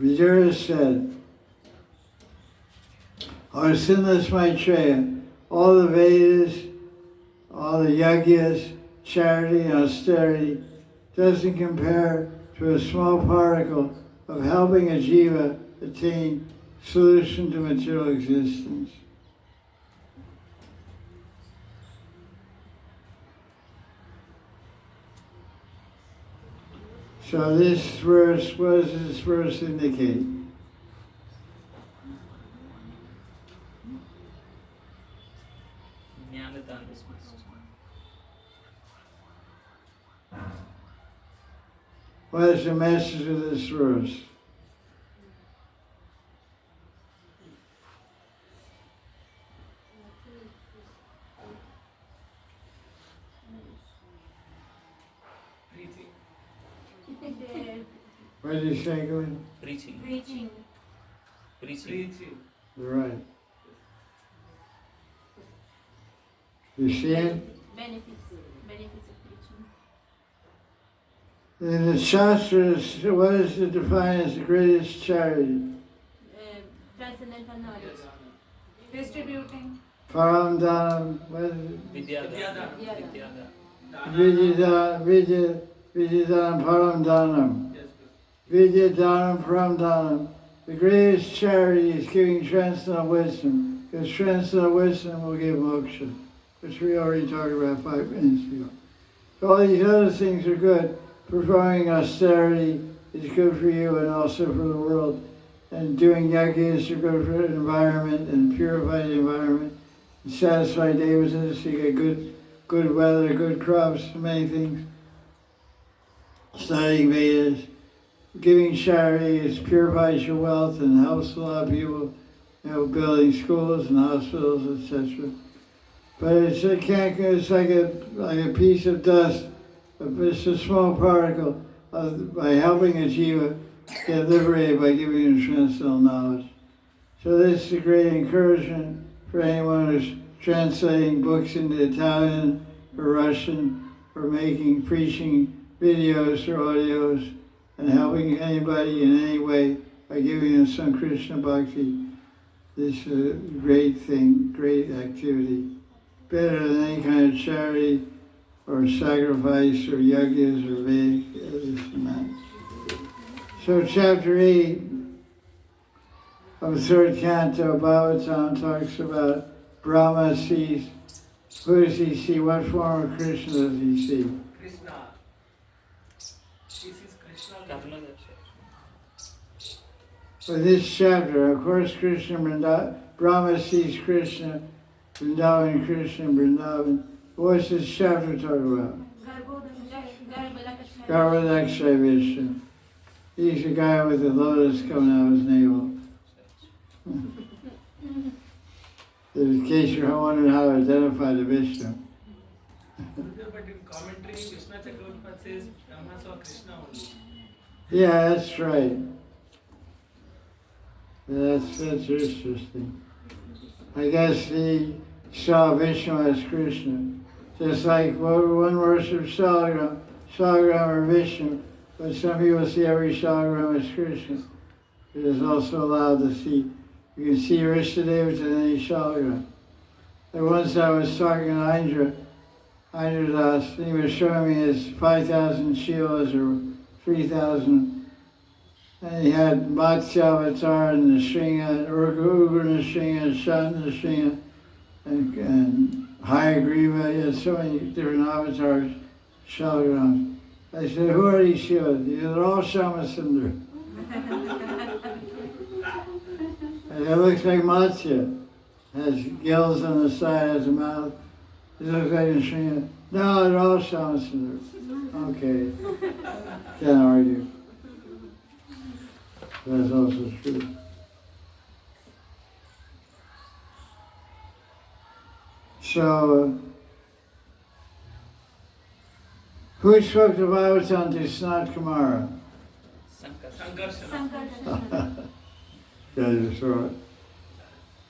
Vidura said, O sinless Maitreya, all the Vedas, all the yajnas, charity and austerity doesn't compare to a small particle of helping a jiva attain solution to material existence. So this verse, what does this verse indicate? ज्ञानदान dismissed. What is the message of this verse? What did you say, Glenn? Preaching. Preaching. Preaching. You're right. You see it? Benefits of preaching. In the Shastras, what is it defined as the greatest charity? Transcendental knowledge. Distributing. Param Dhanam, what is it? Vidyadana. Vidyadana. Vidyadanam Param Dhanam. Yes, Vidyadanam Param Dhanam. The greatest charity is giving transcendental wisdom, because transcendental wisdom will give moksha, which we already talked about 5 minutes ago. So all these other things are good. Performing austerity is good for you and also for the world. And doing yajnas are good for the environment and purify the environment. And satisfy devatas, so you get good weather, good crops, many things. Studying Vedas. Giving charity is purifies your wealth and helps a lot of people, building schools and hospitals, etc. But it's like a piece of dust. It's a small particle. By helping a jiva get liberated by giving them transcendental knowledge. So this is a great encouragement for anyone who's translating books into Italian or Russian, or preaching videos or audios, and helping anybody in any way by giving them some Krishna Bhakti. This is a great thing, great activity. Better than any kind of charity or sacrifice or yajnas or Vedic, this and that. So chapter 8 of the 3rd Canto, Bhagavatam, talks about Brahma sees. Who does he see? What form of Krishna does he see? Krishna. This is Krishna. For this chapter, of course, Brahma sees Krishna, Vrindavan, Krishna, Vrindavan. What's this chapter talk about? Garbhodakshay Vishnu. He's the guy with the lotus coming out of his navel. In case you're wondering how to identify the Vishnu. But in commentary, Krishna Chakravarti says Brahma saw Krishna only. Yeah, that's right. That's interesting. I guess he saw Vishnu as Krishna. Just like one worships Shalagram or Vishnu, but some people see every Shalagram as Krishna. It is also allowed to see. You can see Rishdevata in any Shalagram. Like once I was talking to Indra Das, he was showing me his 5,000 shilas or 3,000. And he had Matsya Avatar and Nrsinga, Ugra Nrsinga, Shant Nrsinga, and Hayagriva. He had so many different avatars, Shalagrams. I said, who are these shilas? He said, they're all Shamasundar. And it looks like Matsya. Has gills on the side, has a mouth. It looks like Nrsinga. No, they're all Shamasundar. Okay. Can't argue. That's also true. So, who spoke the Bhagavatam to Sanat Kumara? Sankarsana. Yeah, you saw it.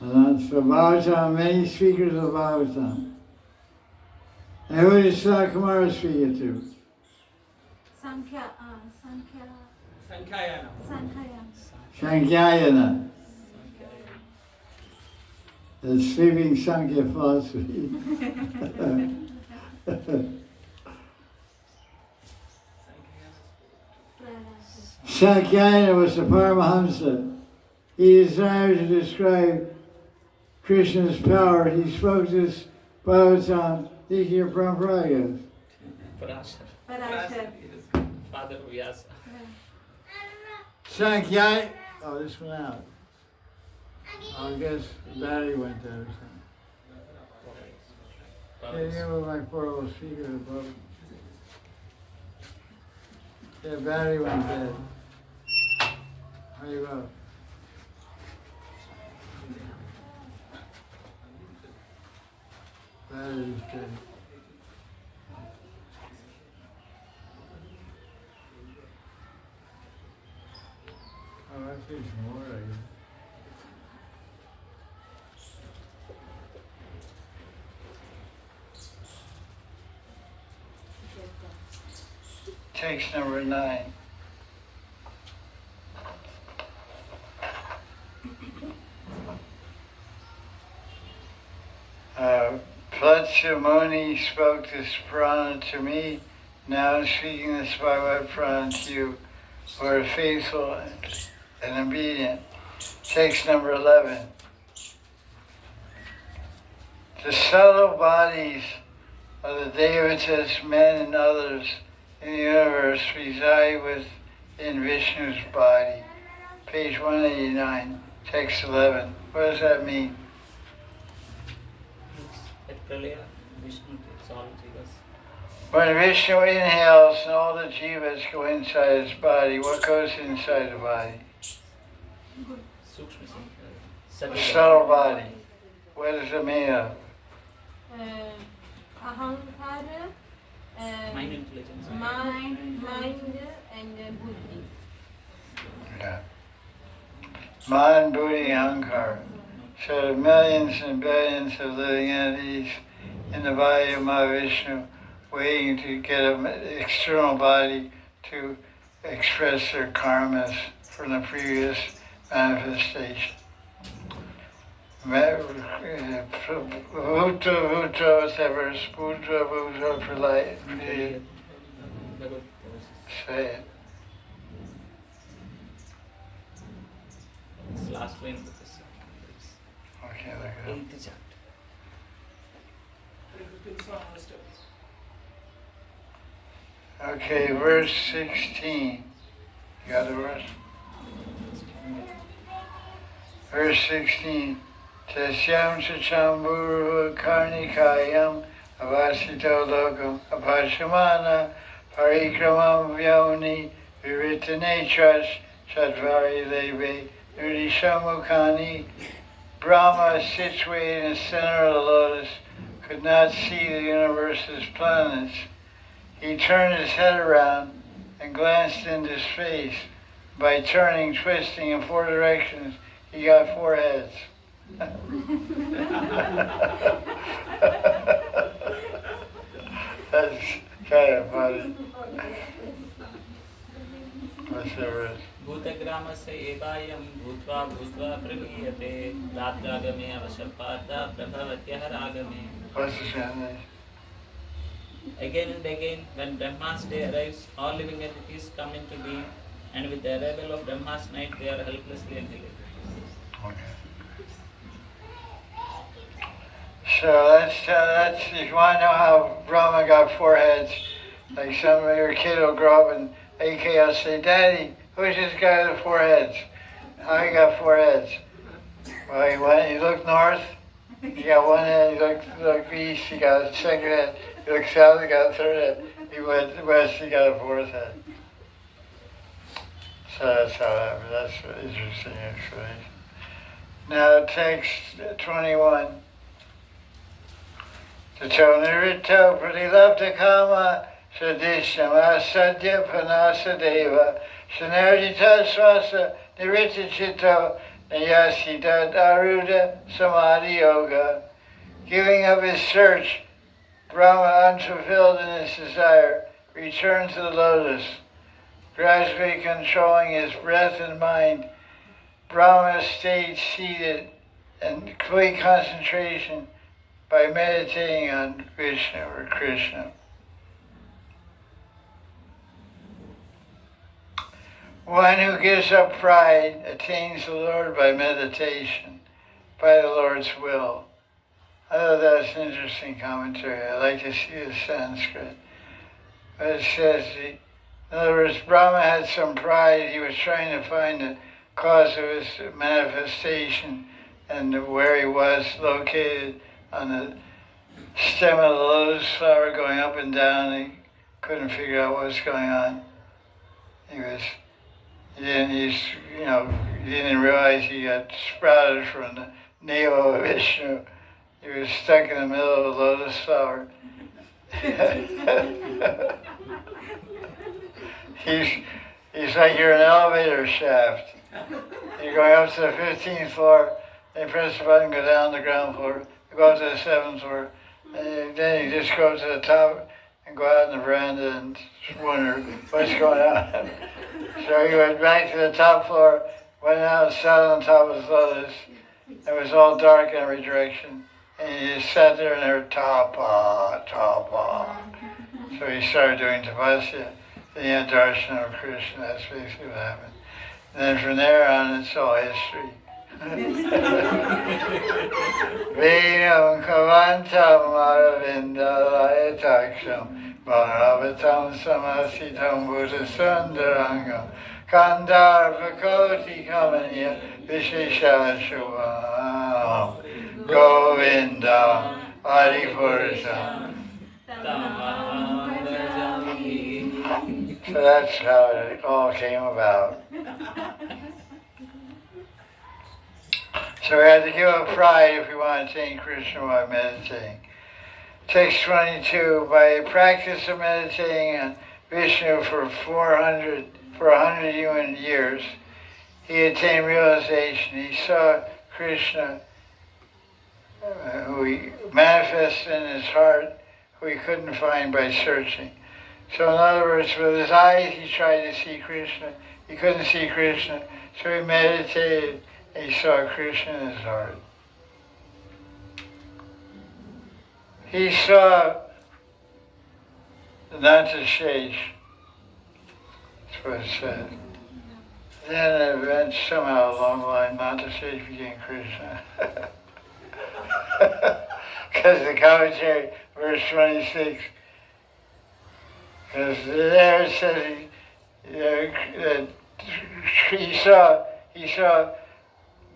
And that's the Bhagavatam, many speakers of Bhagavatam. And who did Sanat Kumara speak it to? Sankhayana. The sleeping Sankhya philosophy. Sankhayana was the Paramahamsa. He desired to describe Krishna's power. He spoke this Bhagavatam, Dikya Parampara. Parashar. Father Vyasa. Sankhya. Oh, this went out. I guess the battery went dead or something. Yeah, with my portable speaker above. Yeah, battery went dead. How you go? Battery's dead. Text number 9. Platya Muni spoke this prana to me. Now I'm speaking this Bhagavad prana to you who are faithful and obedient. Text number 11. The subtle bodies of the devatas, men and others in the universe reside within Vishnu's body. Page 189, text 11. What does that mean? At Pralaya, Vishnu takes all jivas. When Vishnu inhales and all the jivas go inside his body, what goes inside the body? Sukshma The subtle body. What is it made of? Ahankara, mind intelligence. mind and buddhi. Yeah. Man, Buddhi, Ahankara. So the millions and billions of living entities in the body of Mahavishnu waiting to get an external body to express their karmas from the previous manifestation. Bhuta, what's that verse? Bhuta, Pralaya. Say it. It's last line of this. Okay, look it up. 8th chapter. Okay, verse 16. You got the verse? Verse 16. Tasyam chachamburu karnikayam avasito lokam apashamana parikramam vyoni viritane chadvari leve nudishamukani. Brahma, situated in the center of the lotus, could not see the universe's planets. He turned his head around and glanced into space. By turning, twisting in 4 directions, he got 4 heads. That's kind of funny. What's the verse? भूतग्रामस्य एवायं भूत्वा भूत्वा प्रलीयते रात्रागमे अवशपाता प्रभवत्यः रागमे. What's the translation? Again and again, when Brahma's day arrives, all living entities come into being, and with the arrival of Brahma's night, they are helplessly annihilated. Okay. So that's if you want to know how Brahma got 4 heads, like some of your kid will grow up and AK will say, Daddy, who's this guy with 4 heads? How he got 4 heads? Well, he looked north, he got 1 head. He looked east, he got a 2nd head. He looked south, he got a 3rd head. He went west, he got a 4th head. So that's how that, that's an interesting explanation. Now text 21. Tato nirito pradilabda kama sadishyam asadya panasa deva sanardita swasa nirita chito nayasita aruda samadhi yoga. Giving up his search, Brahma, unfulfilled in his desire, returned to the lotus. Gradually controlling his breath and mind, Brahma stayed seated in complete concentration by meditating on Vishnu or Krishna. One who gives up pride attains the Lord by meditation, by the Lord's will. I thought that was an interesting commentary. I like to see the Sanskrit. But it says, in other words, Brahma had some pride. He was trying to find the cause of his manifestation and where he was located on the stem of the lotus flower going up and down. He couldn't figure out what was going on. He didn't realize he got sprouted from the navel of Vishnu. He was stuck in the middle of the lotus flower. He's like you're an elevator shaft. you're going up to the 15th floor, then you press the button, go down to the ground floor, you go up to the 7th floor, and then you just go up to the top and go out in the veranda and wonder what's going on. So he went back to the top floor, went out and sat on top of his lotus. It was all dark in every direction. And he just sat there and heard tapa, tapa. So he started doing tapasya. Then he had darshan of Krishna. That's basically what happened. And then from there on, it's all history. Vedam kavantam aravinda layataksham bharavatam samasitam buddhasundarangam kandharvakoti kamanya vishesha shubham Govinda Adipurusha. So that's how it all came about. So we had to give up pride if we want to attain Krishna while meditating. Text 22, by practice of meditating on Vishnu for 100 human years, he attained realization. He saw Krishna who he manifested in his heart, who he couldn't find by searching. So in other words, with his eyes he tried to see Krishna. He couldn't see Krishna, so he meditated and he saw Krishna in his heart. He saw the Nantashesh, that's what it said. Then event somehow along the line, Nantashesh became Krishna. Because the commentary, verse 26, because there it says that he saw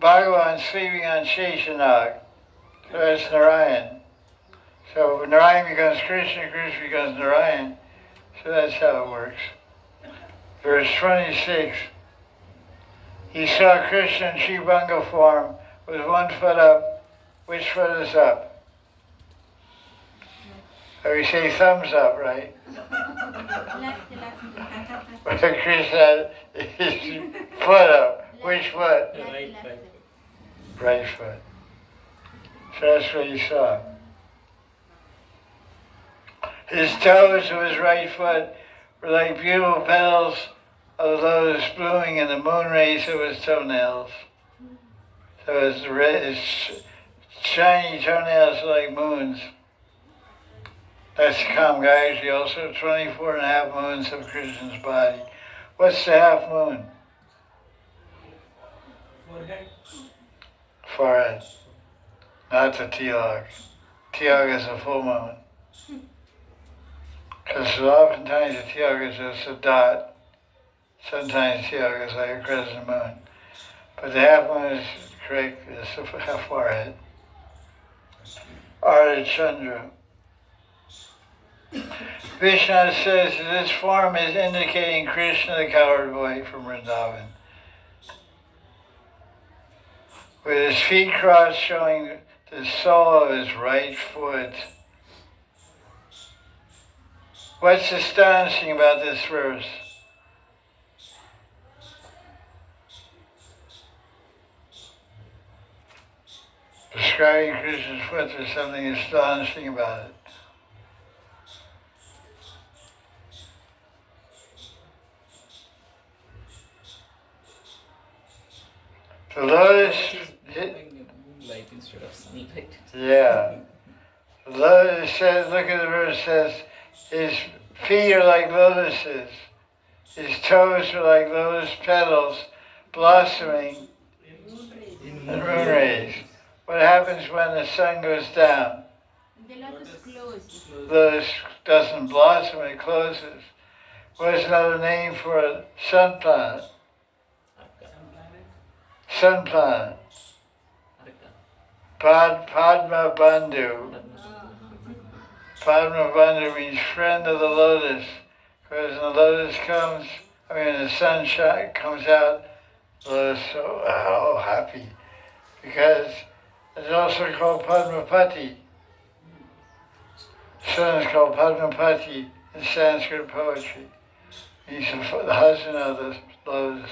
Bhagavan sleeping on Sheshanag, so that's Narayan. So Narayan becomes Krishna, Krishna becomes Narayan, so that's how it works. Verse 26, he saw Krishna in Sribhanga form with one foot up. Which foot is up? So we say thumbs up, right? But Krishna is foot up. Which foot? Right. Right foot. So that's what he saw. His toes of his right foot were like beautiful petals of the lotus blooming in the moon rays of his toenails. So his shiny toenails are like moons. That's Kamgayatri, also 24 and a half moons of Krishna's body. What's the half moon? Forehead. Forehead. Not the tilak. Tilak is a full moon. Because oftentimes the tilak is just a dot. Sometimes tilak is like a crescent moon. But the half moon is correct, it's a half forehead. Ardha Chandra. Vishnu says that this form is indicating Krishna the coward boy from Vrindavan, with his feet crossed showing the sole of his right foot. What's astonishing about this verse? Describing Krishna's foot, there's something astonishing about it. The lotus, Light instead of sunlight. yeah. The lotus says, look at the verse, says, his feet are like lotuses, his toes are like lotus petals blossoming in moon rays. What happens when the sun goes down? The lotus closes. Lotus doesn't blossom, it closes. What is another name for a sun planet? Sun planet. Padma Bandhu. Padma Bandhu means friend of the lotus. Because when the lotus comes, the sun comes out, the lotus is so happy. Because it's also called Padmapati. The sun is called Padmapati in Sanskrit poetry. He's the husband of the lotus.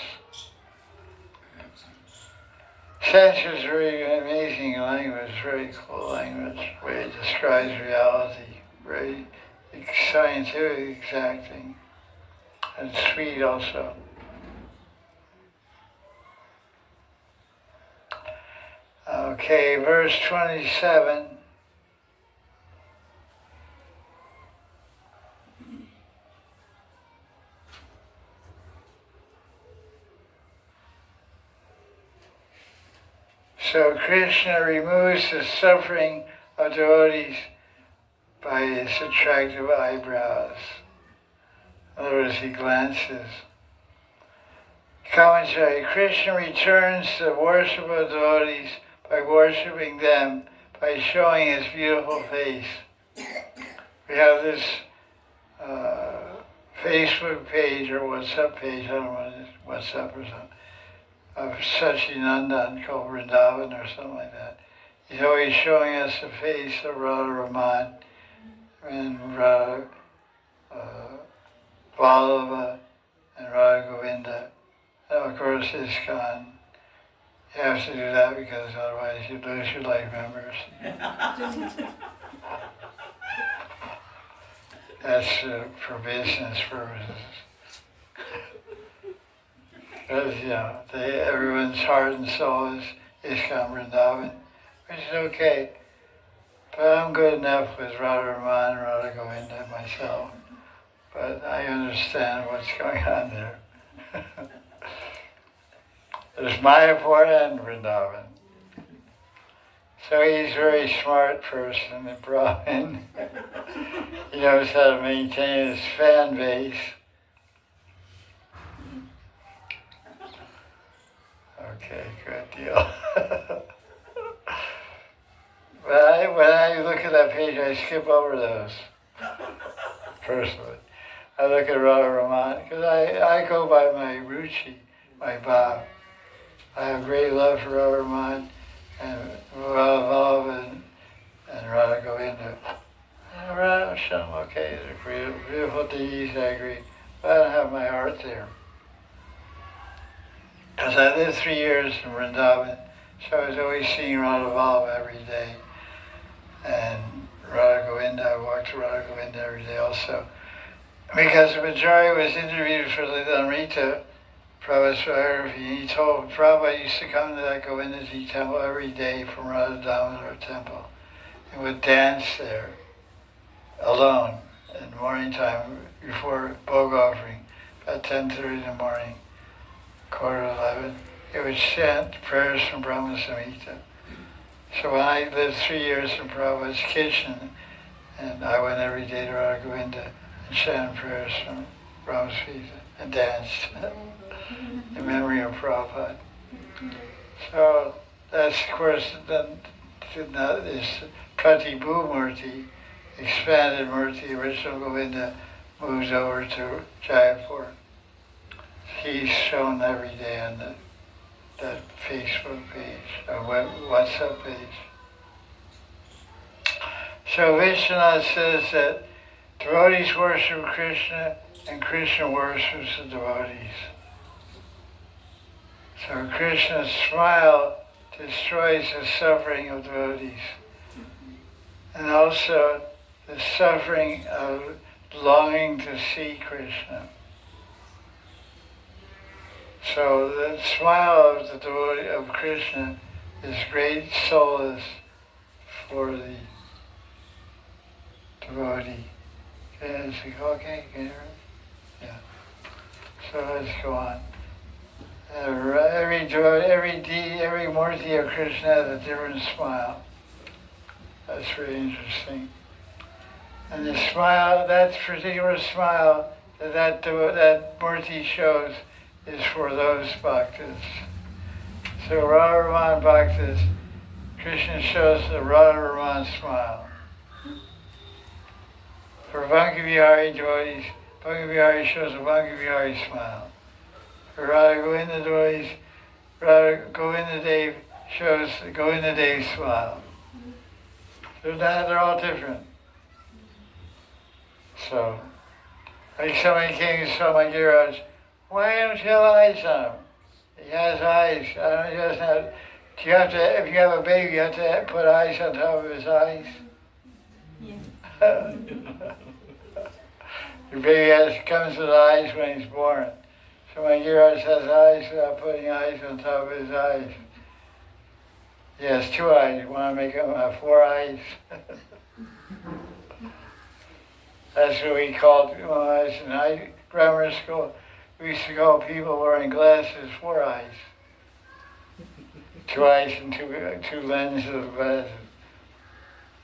Sense is very amazing language, very cool language, where it describes reality, very scientific, exacting, and sweet also. Okay, verse 27. So Krishna removes the suffering of devotees by his attractive eyebrows. In other words, he glances. Commentary: Krishna returns the worship of devotees by worshiping them, by showing his beautiful face. We have this Facebook page or WhatsApp page, I don't know what it is, WhatsApp or something, of Sachinandan called Vrindavan or something like that. He's always showing us the face of Radha Raman and Radha Vallabha and Radha Govinda. And of course ISKCON. You have to do that because otherwise you lose your life members. That's for business purposes. Because, everyone's heart and soul is ISKCON Vrindavan, which is okay. But I'm good enough with Radha Raman and Radha Govinda myself. But I understand what's going on there. There's Mayapur and Vrindavan. So he's a very smart person, the Brahmin. He knows how to maintain his fan base. Okay, good deal. When I look at that page, I skip over those, personally. I look at Radha Raman, because I go by my ruchi, my bhav. I have great love for Radha Raman and Radha Vallabha and Radha Govinda. And Radha Hashem, okay, they're beautiful deities, I agree, but I don't have my heart there. Because I lived 3 years in Vrindavan, so I was always seeing Radha Vallabha every day. And Radha Govinda, I walked to Radha Govinda every day also. Because the majority was interviewed for the Amrita Prabhupada's biography, and he told Prabhupada used to come to that Govindaji temple every day from Radha Damodar temple and would dance there alone in the morning time before Bhog offering, about 10:30 in the morning, 11:15. He would chant prayers from Brahma Samhita. So when I lived 3 years in Prabhupada's kitchen, and I went every day to Radha Govinda and chanted prayers from Brahma Samhita and danced in memory of Prabhupada. So that's, of course, then is Pratibhu Murti, expanded Murti, original Govinda, moves over to Jaipur. He's shown every day on that Facebook page, or WhatsApp page. So Vishwanath says that devotees worship Krishna and Krishna worships the devotees. So Krishna's smile destroys the suffering of devotees, and also the suffering of longing to see Krishna. So the smile of the devotee of Krishna is great solace for the devotee. Okay, can you hear me? Yeah. So let's go on. Every Murti of Krishna has a different smile. That's very interesting. And the smile, that particular smile that Murti shows is for those bhaktas. So Radha Raman bhaktas, Krishna shows the Radha Raman smile. For Bhangi Vihari devotees, Bhangi Vihari shows a Bhangi Vihari smile. For Radha Govinda devotees, Radha Govinda Dev shows the Govinda Dev smile. So they're all different. So, like somebody came to saw my Giraj, why don't you have eyes on him? He has eyes. He doesn't have Do you have to, if you have a baby, you have to put eyes on top of his eyes? Yeah. Your baby comes with eyes when he's born. So when yours has eyes without putting eyes on top of his eyes. He has 2 eyes. You want to make him have 4 eyes? That's what we called, when I was in grammar school, we used to call people wearing glasses 4 eyes. 2 eyes and two lenses of glasses.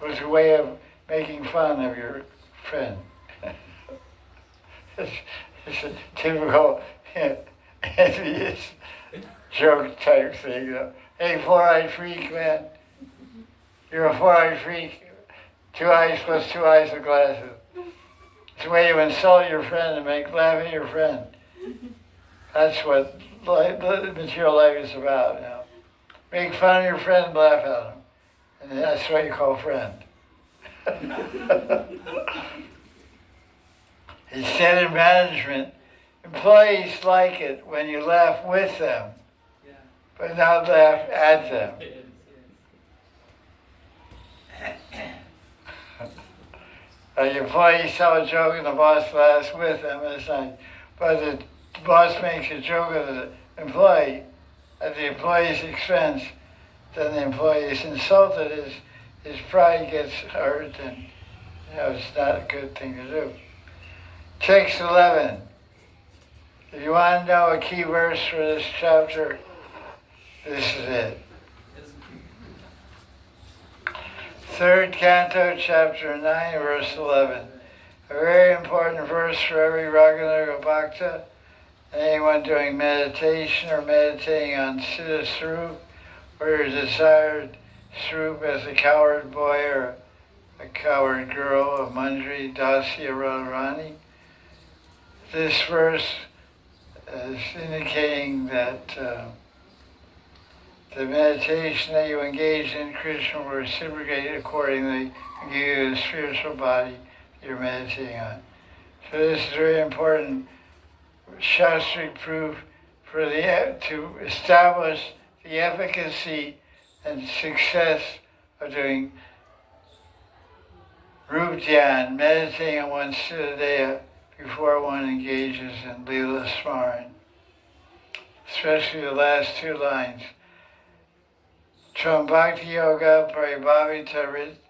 It was a way of making fun of your friend. It's a typical envious joke type thing. Hey, 4-eyed freak, man. You're a 4-eyed freak. 2 eyes plus 2 eyes of glasses. It's a way to insult your friend and laugh at your friend. That's what the material life is about. Make fun of your friend and laugh at him. And that's what you call friend. Instead of management, employees like it when you laugh with them, but not laugh at them. The employees tell a joke and the boss laughs with them, it's nice. But the boss makes a joke of the employee at the employee's expense, then the employee is insulted, his pride gets hurt, and it's not a good thing to do. Text 11. If you want to know a key verse for this chapter, this is it. 3rd Canto, chapter 9, verse 11. A very important verse for every Raganuga Bhakta, anyone doing meditation or meditating on Siddha Swarup, or your desired Swarup as a coward boy or a coward girl, a Manjari, Dasya, Radharani. This verse is indicating that the meditation that you engage in, Krishna will reciprocate accordingly and give you the spiritual body you're meditating on. So this is very important Shastric proof for to establish the efficacy and success of doing Rup Dhyan, meditating on one's Siddhadeha before one engages in Leela Smaran. Especially the last 2 lines. Tram Bhakti Yoga Paribhavita Rit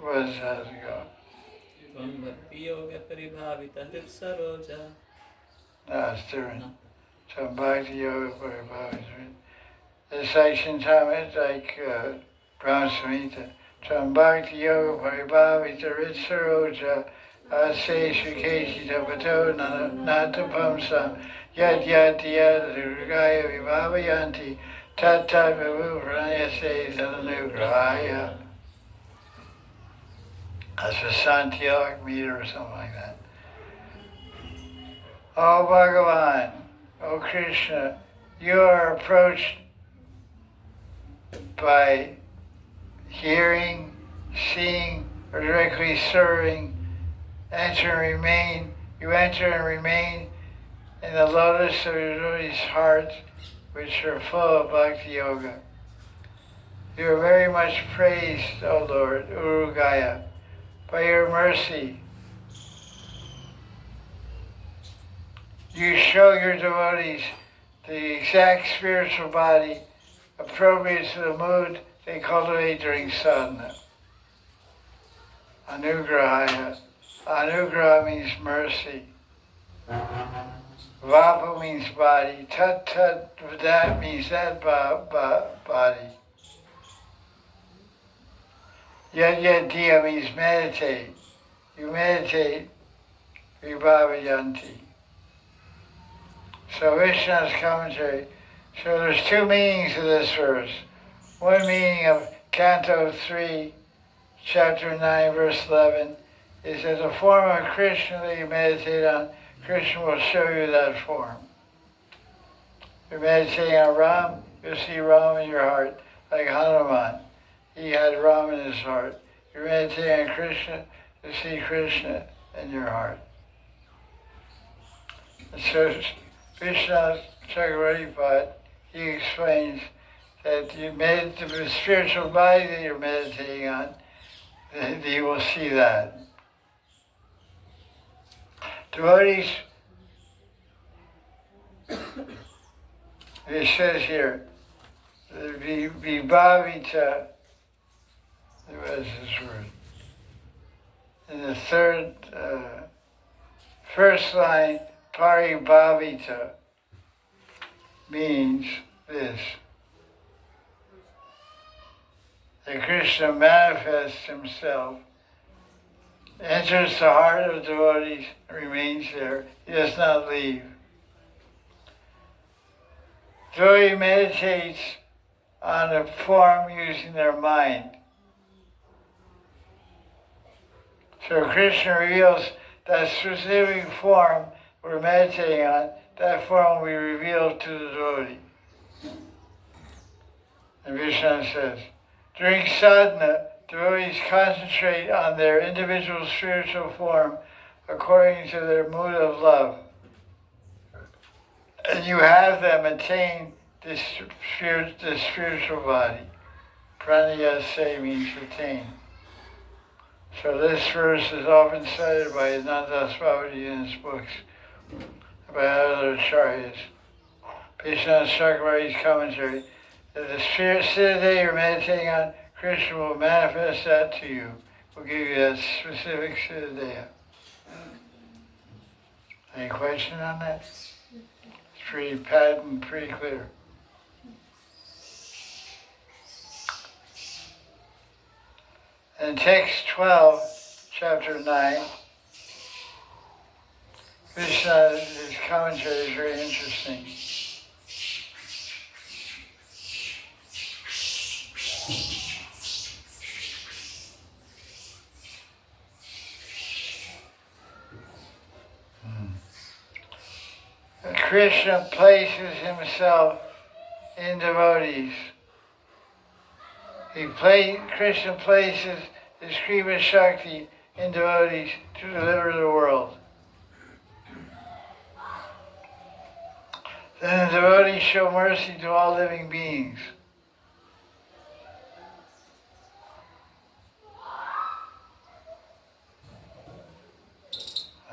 was as it go. Tvam Bhakti Yoga Paribhavita Hrit Saroja. No, it's different. Tram Bhakti Yoga Paribhavita Rit. The section time is like Brahma Samhita. Tram Bhakti Yoga Paribhavita Rit Saroja. Ase Shukeshita Pato Natapamsam Yad Yad Yad Durgaya Vibhavayanti Tat Tat Vivu Pranayase Sadanugrahaya. That's a Santiago meter or something like that. Oh Bhagavan, oh Krishna, you are approached by hearing, seeing, or directly serving. Enter and remain. You enter and remain in the lotus of your devotees' hearts, which are full of bhakti yoga. You are very much praised, O Lord, Urugaya, by your mercy. You show your devotees the exact spiritual body appropriate to the mood they cultivate during sadhana. Anugrahaya. Anugraha means mercy. Vapa means body. Tat tat, that means that body. Yad yad diya means meditate. You meditate, vibhavayanti. So Vishnu's commentary. So there's 2 meanings of this verse. One meaning of Canto 3, chapter 9, verse 11, is that the form of Krishna that you meditate on, Krishna will show you that form. You're meditating on Ram, you'll see Ram in your heart, like Hanuman. He had Ram in his heart. You're meditating on Krishna, you'll see Krishna in your heart. And so Krishna Chakravarti, he explains that the spiritual body that you're meditating on, that you will see that. Devotees, it says here, Vibhavita, what is this word? In the first line, Paribhavita means this. That Krishna manifests himself, enters the heart of devotees, remains there. He does not leave. Devotee meditates on a form using their mind. So Krishna reveals that specific form we're meditating on, that form will be revealed to the devotee. And Vishnu says, during sadhana, devotees concentrate on their individual spiritual form according to their mood of love. And you have them attain this spiritual body. Pranayase means attain. So this verse is often cited by Anandas Babaji in his books, by other acharyas. Based on Chakravarti's commentary, that the spirit siddha you're meditating on, Krishna will manifest that to you. Will give you that specific siddha. Any question on that? It's pretty patent, pretty clear. In text 12, chapter 9, Krishna, his commentary is very interesting. Krishna places himself in devotees. Krishna places his Kripa Shakti in devotees to deliver the world. Then the devotees show mercy to all living beings.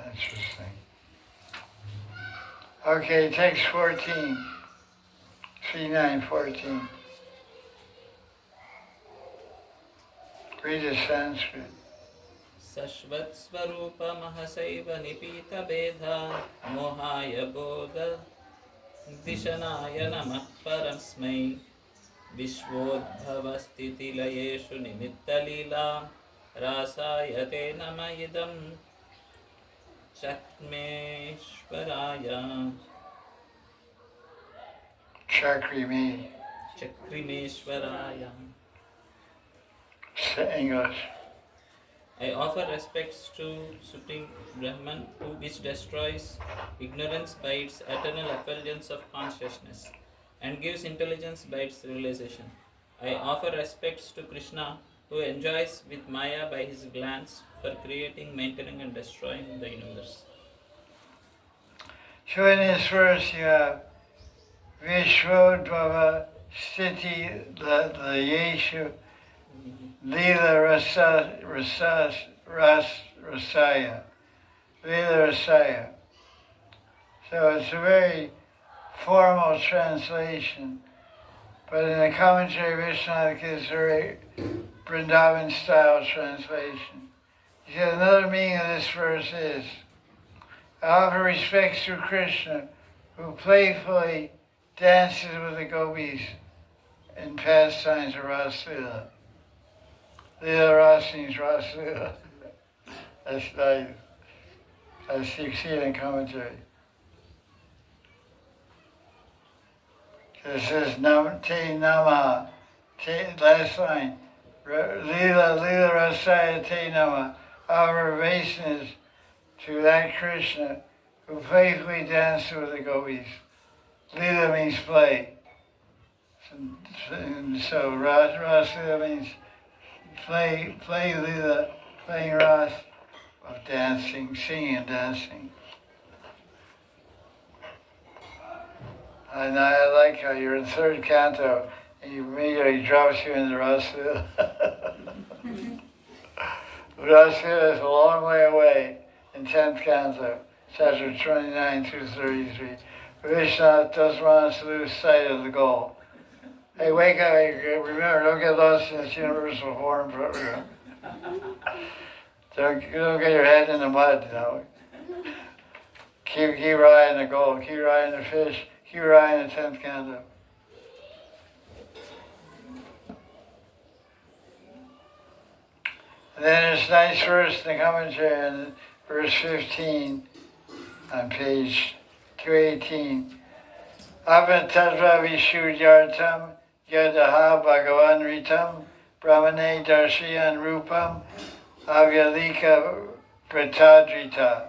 Interesting. Okay, text 14. 3914. Read the Sanskrit. Sashvat Svarupa Mahasaiva Nipita Bedha Mohaya Bodha Dishanaya Namah Parasmai Vishvodbhavastiti Layeshu Nimitta Lila Rasayate Namayidam Chakmeshwaraya Chakrimeshwaraya. English. I offer respects to Supreme Brahman, which destroys ignorance by its eternal effulgence of consciousness and gives intelligence by its realization. I offer respects to Krishna, who enjoys with Maya by his glance for creating, maintaining and destroying the universe. So in this verse you have Vishvodbhava Sthiti Layeshu Lila Rasaya. Lila Rasaya. So it's a very formal translation, but in the commentary, Vishwanath gives a very Vrindavan style translation. He said another meaning of this verse is, I offer respects to Krishna, who playfully dances with the gopis in pastimes of Raslila. Lila Ras means Raslila. That's nice. As you see it in commentary. It says Te Nama, last line. Lila Rasaya Te Nama. Our obeisance to that Krishna who playfully dances with the gopis. Lila means play. So Raslila means play Lila, playing Ras of dancing, singing and dancing. And I like how you're in third canto and he immediately drops you in the rasa. Rasa is a long way away in 10th Canto, chapter 29 through 33. Vishnu doesn't want us to lose sight of the goal. Hey, wake up, remember, don't get lost in this universal form program. Don't get your head in the mud, you know. Keep riding the goal, keep riding the fish, keep riding the 10th Canto. And then this nice verse in the commentary, in verse 15, on page 218. Avatadva vishudyartam yadaha bhagavan ritam brahmane darshayan rupam avyalika pratadrita.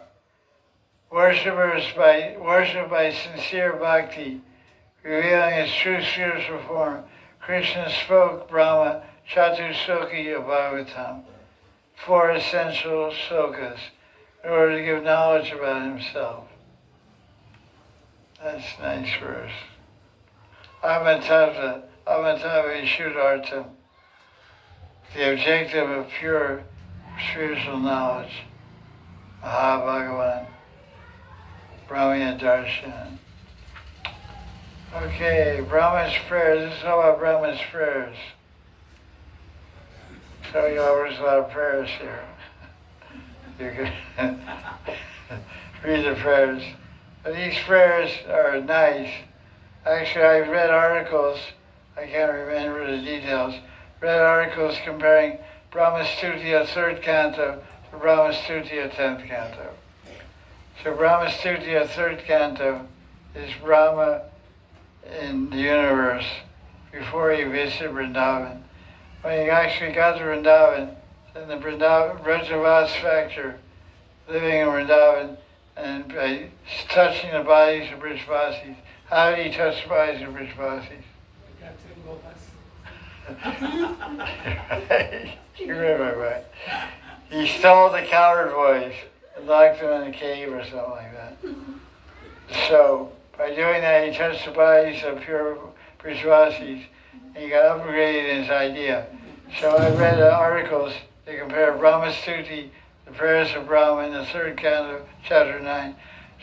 Worship by sincere bhakti, revealing its true spiritual form, Krishna spoke Brahma Chatursuki of Bhagavatam, 4 essential slokas, in order to give knowledge about himself. That's a nice verse. Amatava Vishuddhartam, the objective of pure spiritual knowledge. Bhagavan, Brahmya Darshan. Okay, Brahma's prayers. This is all about Brahma's prayers. So you always a lot of prayers here. You can read the prayers. But these prayers are nice. Actually, I've read articles, I can't remember the details, read articles comparing Brahma Stutia 3rd Canto to Brahma Stutia 10th Canto. So Brahma Stutia 3rd Canto is Brahma in the universe before he visited Vrindavan. When he actually got to Vrindavan, then the Brajavas factor, living in Vrindavan, and by touching the bodies of Brajavasis. How did he touch the bodies of Brajavasis? Right. You remember, right? He stole the cowherd boys and locked them in a cave or something like that. So, by doing that, he touched the bodies of pure Brajavasis, and he got upgraded in his idea. So I read articles that compare Brahma Stuti, the prayers of Brahma in the 3rd Canto, chapter 9,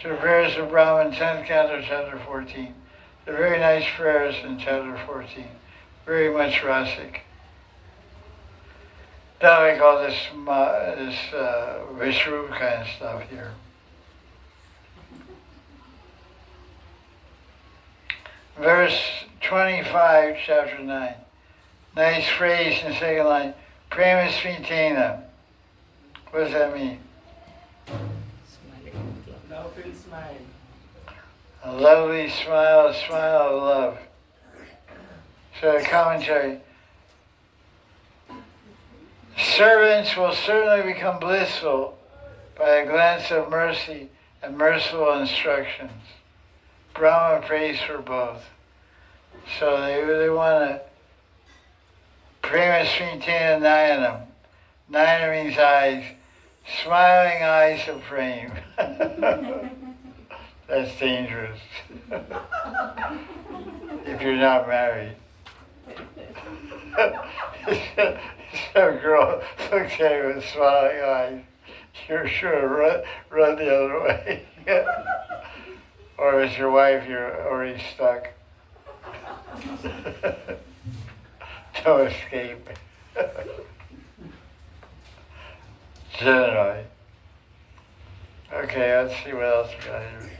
to the prayers of Brahma in 10th Canto, chapter 14. They're very nice prayers in chapter 14, very much rasic. Now we call this Vishru kind of stuff here. Verse 25, chapter 9. Nice phrase in the second line. Prema Smritena. What does that mean? Love will smile. A lovely smile, a smile of love. So the commentary. Servants will certainly become blissful by a glance of mercy and merciful instructions. Brahma prays for both. So they want to Prema Smritena Nayanam. Nayana means eyes. Smiling eyes of prema. That's dangerous. If you're not married. Some girl looks at you with smiling eyes. You're sure run the other way. Or as your wife, you're already stuck. Don't escape. Generally. Okay, let's see what else we got here.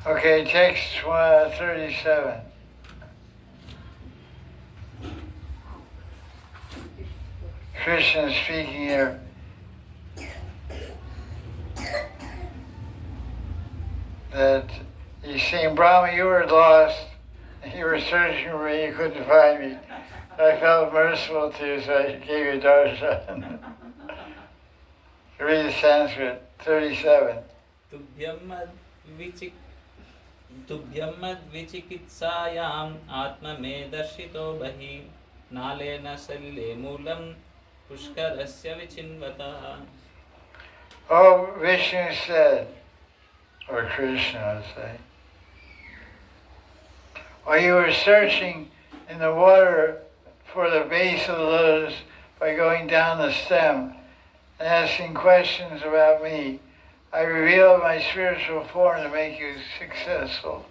Okay, text 37. Krishna speaking here. That he's saying, Brahma, you were lost, and you were searching for me, you couldn't find me. I felt merciful to you, so I gave you darshan. Read the Sanskrit, 37. Tubhyamad vichikitsayam atma me darshito bahi nalena salile mulam pushkarasya vichinvata. Oh, Vishnu said, or Krishna would say. While you were searching in the water for the base of the lotus by going down the stem and asking questions about me, I revealed my spiritual form to make you successful.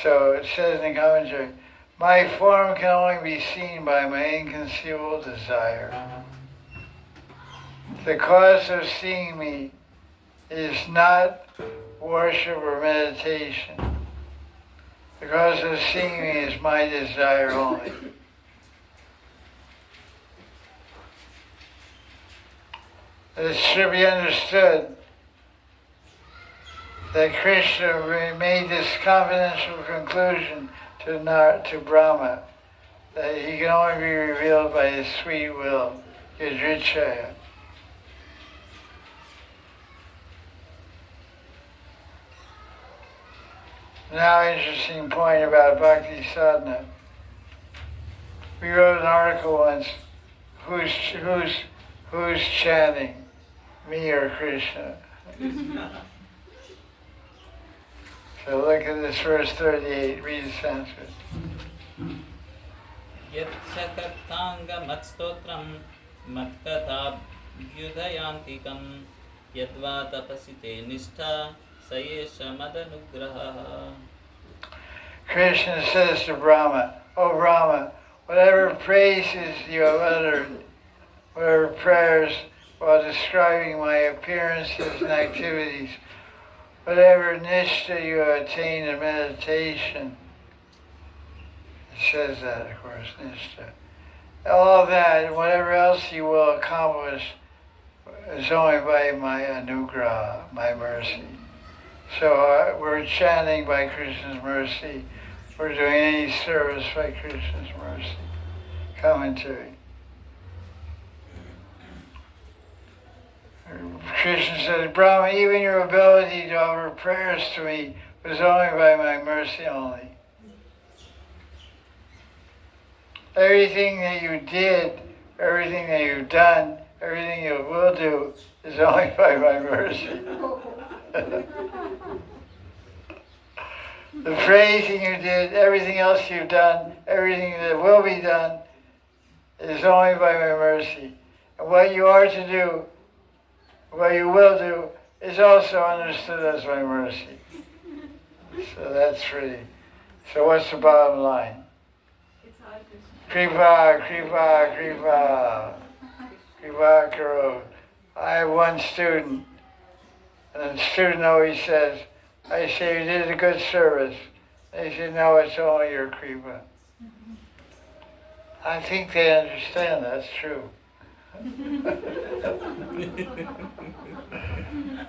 So it says in the commentary, my form can only be seen by my inconceivable desire. The cause of seeing me is not worship or meditation. The cause of seeing me is my desire only. It should be understood that Krishna made this confidential conclusion to Brahma, that he can only be revealed by his sweet will, Yadrichaya. Now, interesting point about Bhakti Sadhana. We wrote an article once, who's chanting, me or Krishna? So look at this verse 38, read the Sanskrit. Yat sakartanga matstotram matkata yudhayantikam yadva tapasite nishtha sayesha madanugraha. Krishna says to Brahma, "O Brahma, whatever praises you have uttered, whatever prayers while describing my appearances and activities, whatever nishtha you have attained in meditation," it says that, of course, nishtha, all that and whatever else you will accomplish is only by my anugraha, my mercy. So we're chanting by Krishna's mercy. We're doing any service by Krishna's mercy. Commentary. Krishna says, Brahma, even your ability to offer prayers to me was only by my mercy only. Everything that you did, everything that you've done, everything you will do is only by my mercy. The praising you did, everything else you've done, everything that will be done is only by my mercy. And what you are to do, what you will do, is also understood as my mercy. So that's pretty. So what's the bottom line? Kripa, kripa, kripa. Kripa karo. I have one student, and the student always says, I say, you did a good service. They say, no, it's only your kripa. I think they understand that's true.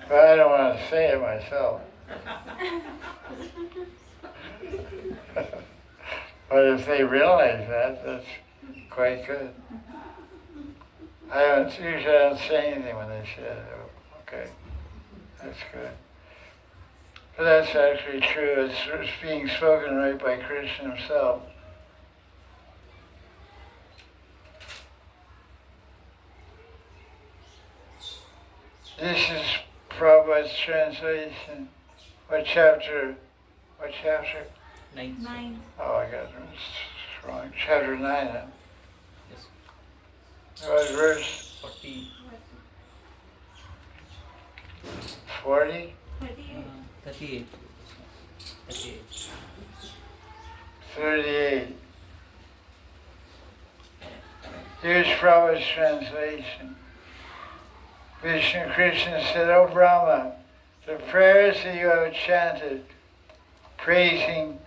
But I don't want to say it myself. But if they realize that, that's quite good. Usually I don't say anything when they say that. Okay, that's good. But that's actually true. It's being spoken right by Krishna himself. This is Prabhupada's translation. What chapter? What chapter? 9. Oh, I got it wrong. Chapter 9. Huh? Yes. What verse? 40. 40? 38. 38. 38. Here's Prabhupada's translation. Vishnu Krishna said, O Brahma, the prayers that you have chanted, praising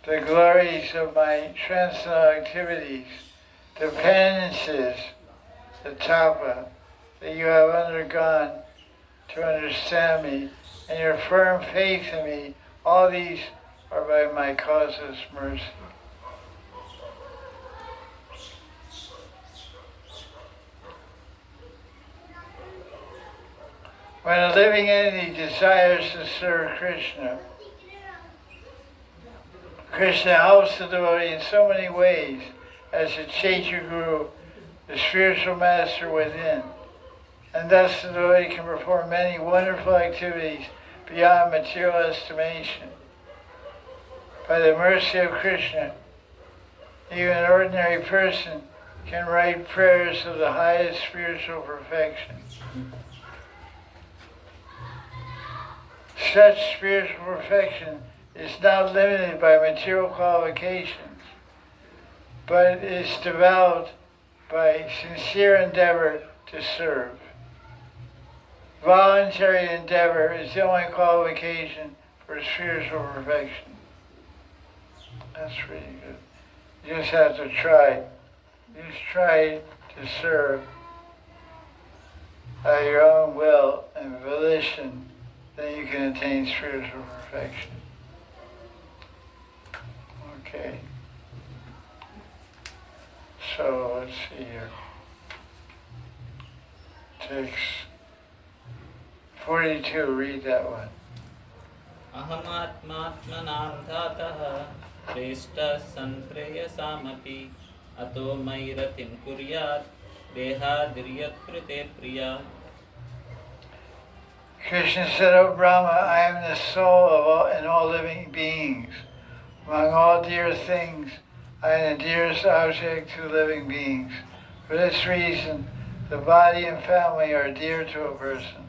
the glories of my transcendental activities, the penances, the tapa that you have undergone to understand me, and your firm faith in me, all these are by my causeless mercy. When a living entity desires to serve Krishna, Krishna helps the devotee in so many ways as the Chaitya Guru, the spiritual master within. and thus the devotee can perform many wonderful activities beyond material estimation. By the mercy of Krishna, even an ordinary person can write prayers of the highest spiritual perfection. Such spiritual perfection is not limited by material qualifications, but is developed by sincere endeavor to serve. Voluntary endeavor is the only qualification for spiritual perfection. That's pretty good. You just have to try. You just try to serve by your own will and volition, then you can attain spiritual perfection. Okay. So let's see here. Text 42, read that one. Ahamatmatmanardhatah preshta sanpreyasamapi ato mairatim kuryat dehadiriyat prite priya. Krishna said, O Brahma, I am the soul of all and all living beings. Among all dear things, I am the dearest object to living beings. For this reason, the body and family are dear to a person.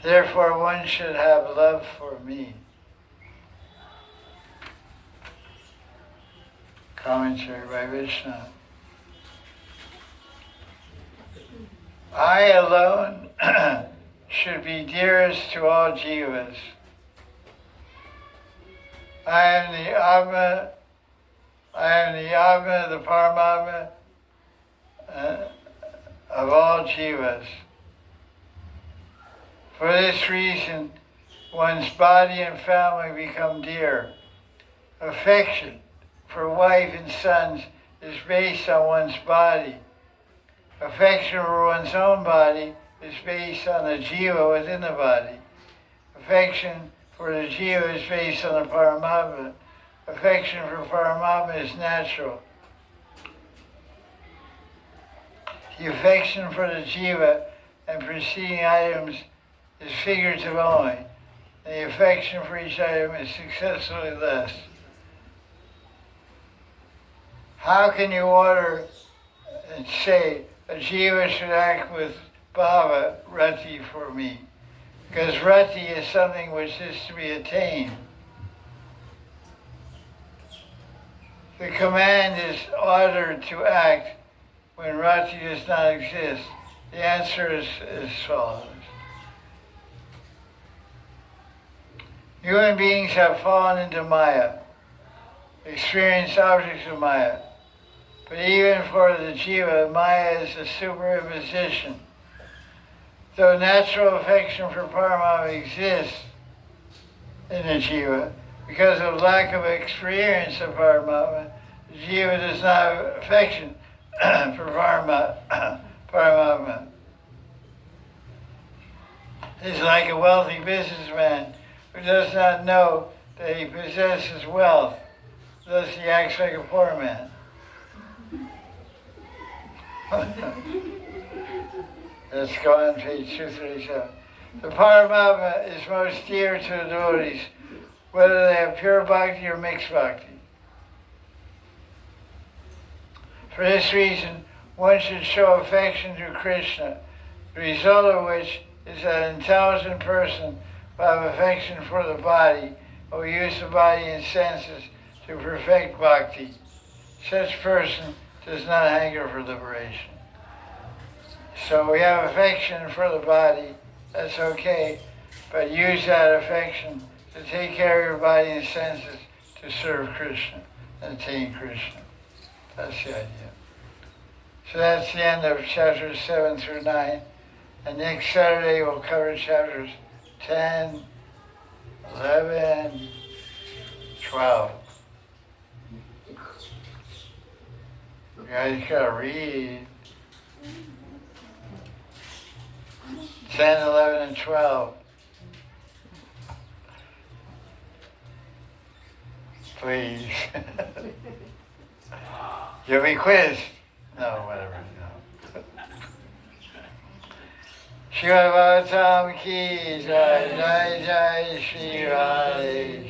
Therefore, one should have love for me. Commentary by Vishnu. I alone should be dearest to all jivas. I am the Atma, the Paramatma of all jivas. For this reason, one's body and family become dear. Affection for wife and sons is based on one's body. Affection for one's own body is based on the jiva within the body. Affection for the jiva is based on the Paramatma. Affection for Paramatma is natural. The affection for the jiva and preceding items is figurative only, and the affection for each item is successively less. How can you order and say a jiva should act with bhava, rati, for me? Because rati is something which is to be attained. The command is ordered to act when rati does not exist. The answer is as follows. Human beings have fallen into Maya, experienced objects of Maya. But even for the jiva, Maya is a superimposition. Though natural affection for Paramatma exists in the jiva, because of lack of experience of Paramatma, the jiva does not have affection for Paramatma. He's like a wealthy businessman who does not know that he possesses wealth, thus he acts like a poor man. Let's go on page 237. The Paramatma is most dear to the devotees, whether they have pure bhakti or mixed bhakti. For this reason, one should show affection to Krishna, the result of which is that an intelligent person will have affection for the body, will use the body and senses to perfect bhakti. Such person does not hanker for liberation. So we have affection for the body, that's okay, but use that affection to take care of your body and senses to serve Krishna and attain Krishna. That's the idea. So that's the end of chapters 7 through 9. And next Saturday we'll cover chapters 10, 11, 12. You guys gotta read 10, 11, and 12. Please. You'll be quizzed. No, whatever. No. Srimad Bhagavatam ki jai, jai jai Shri Radhe.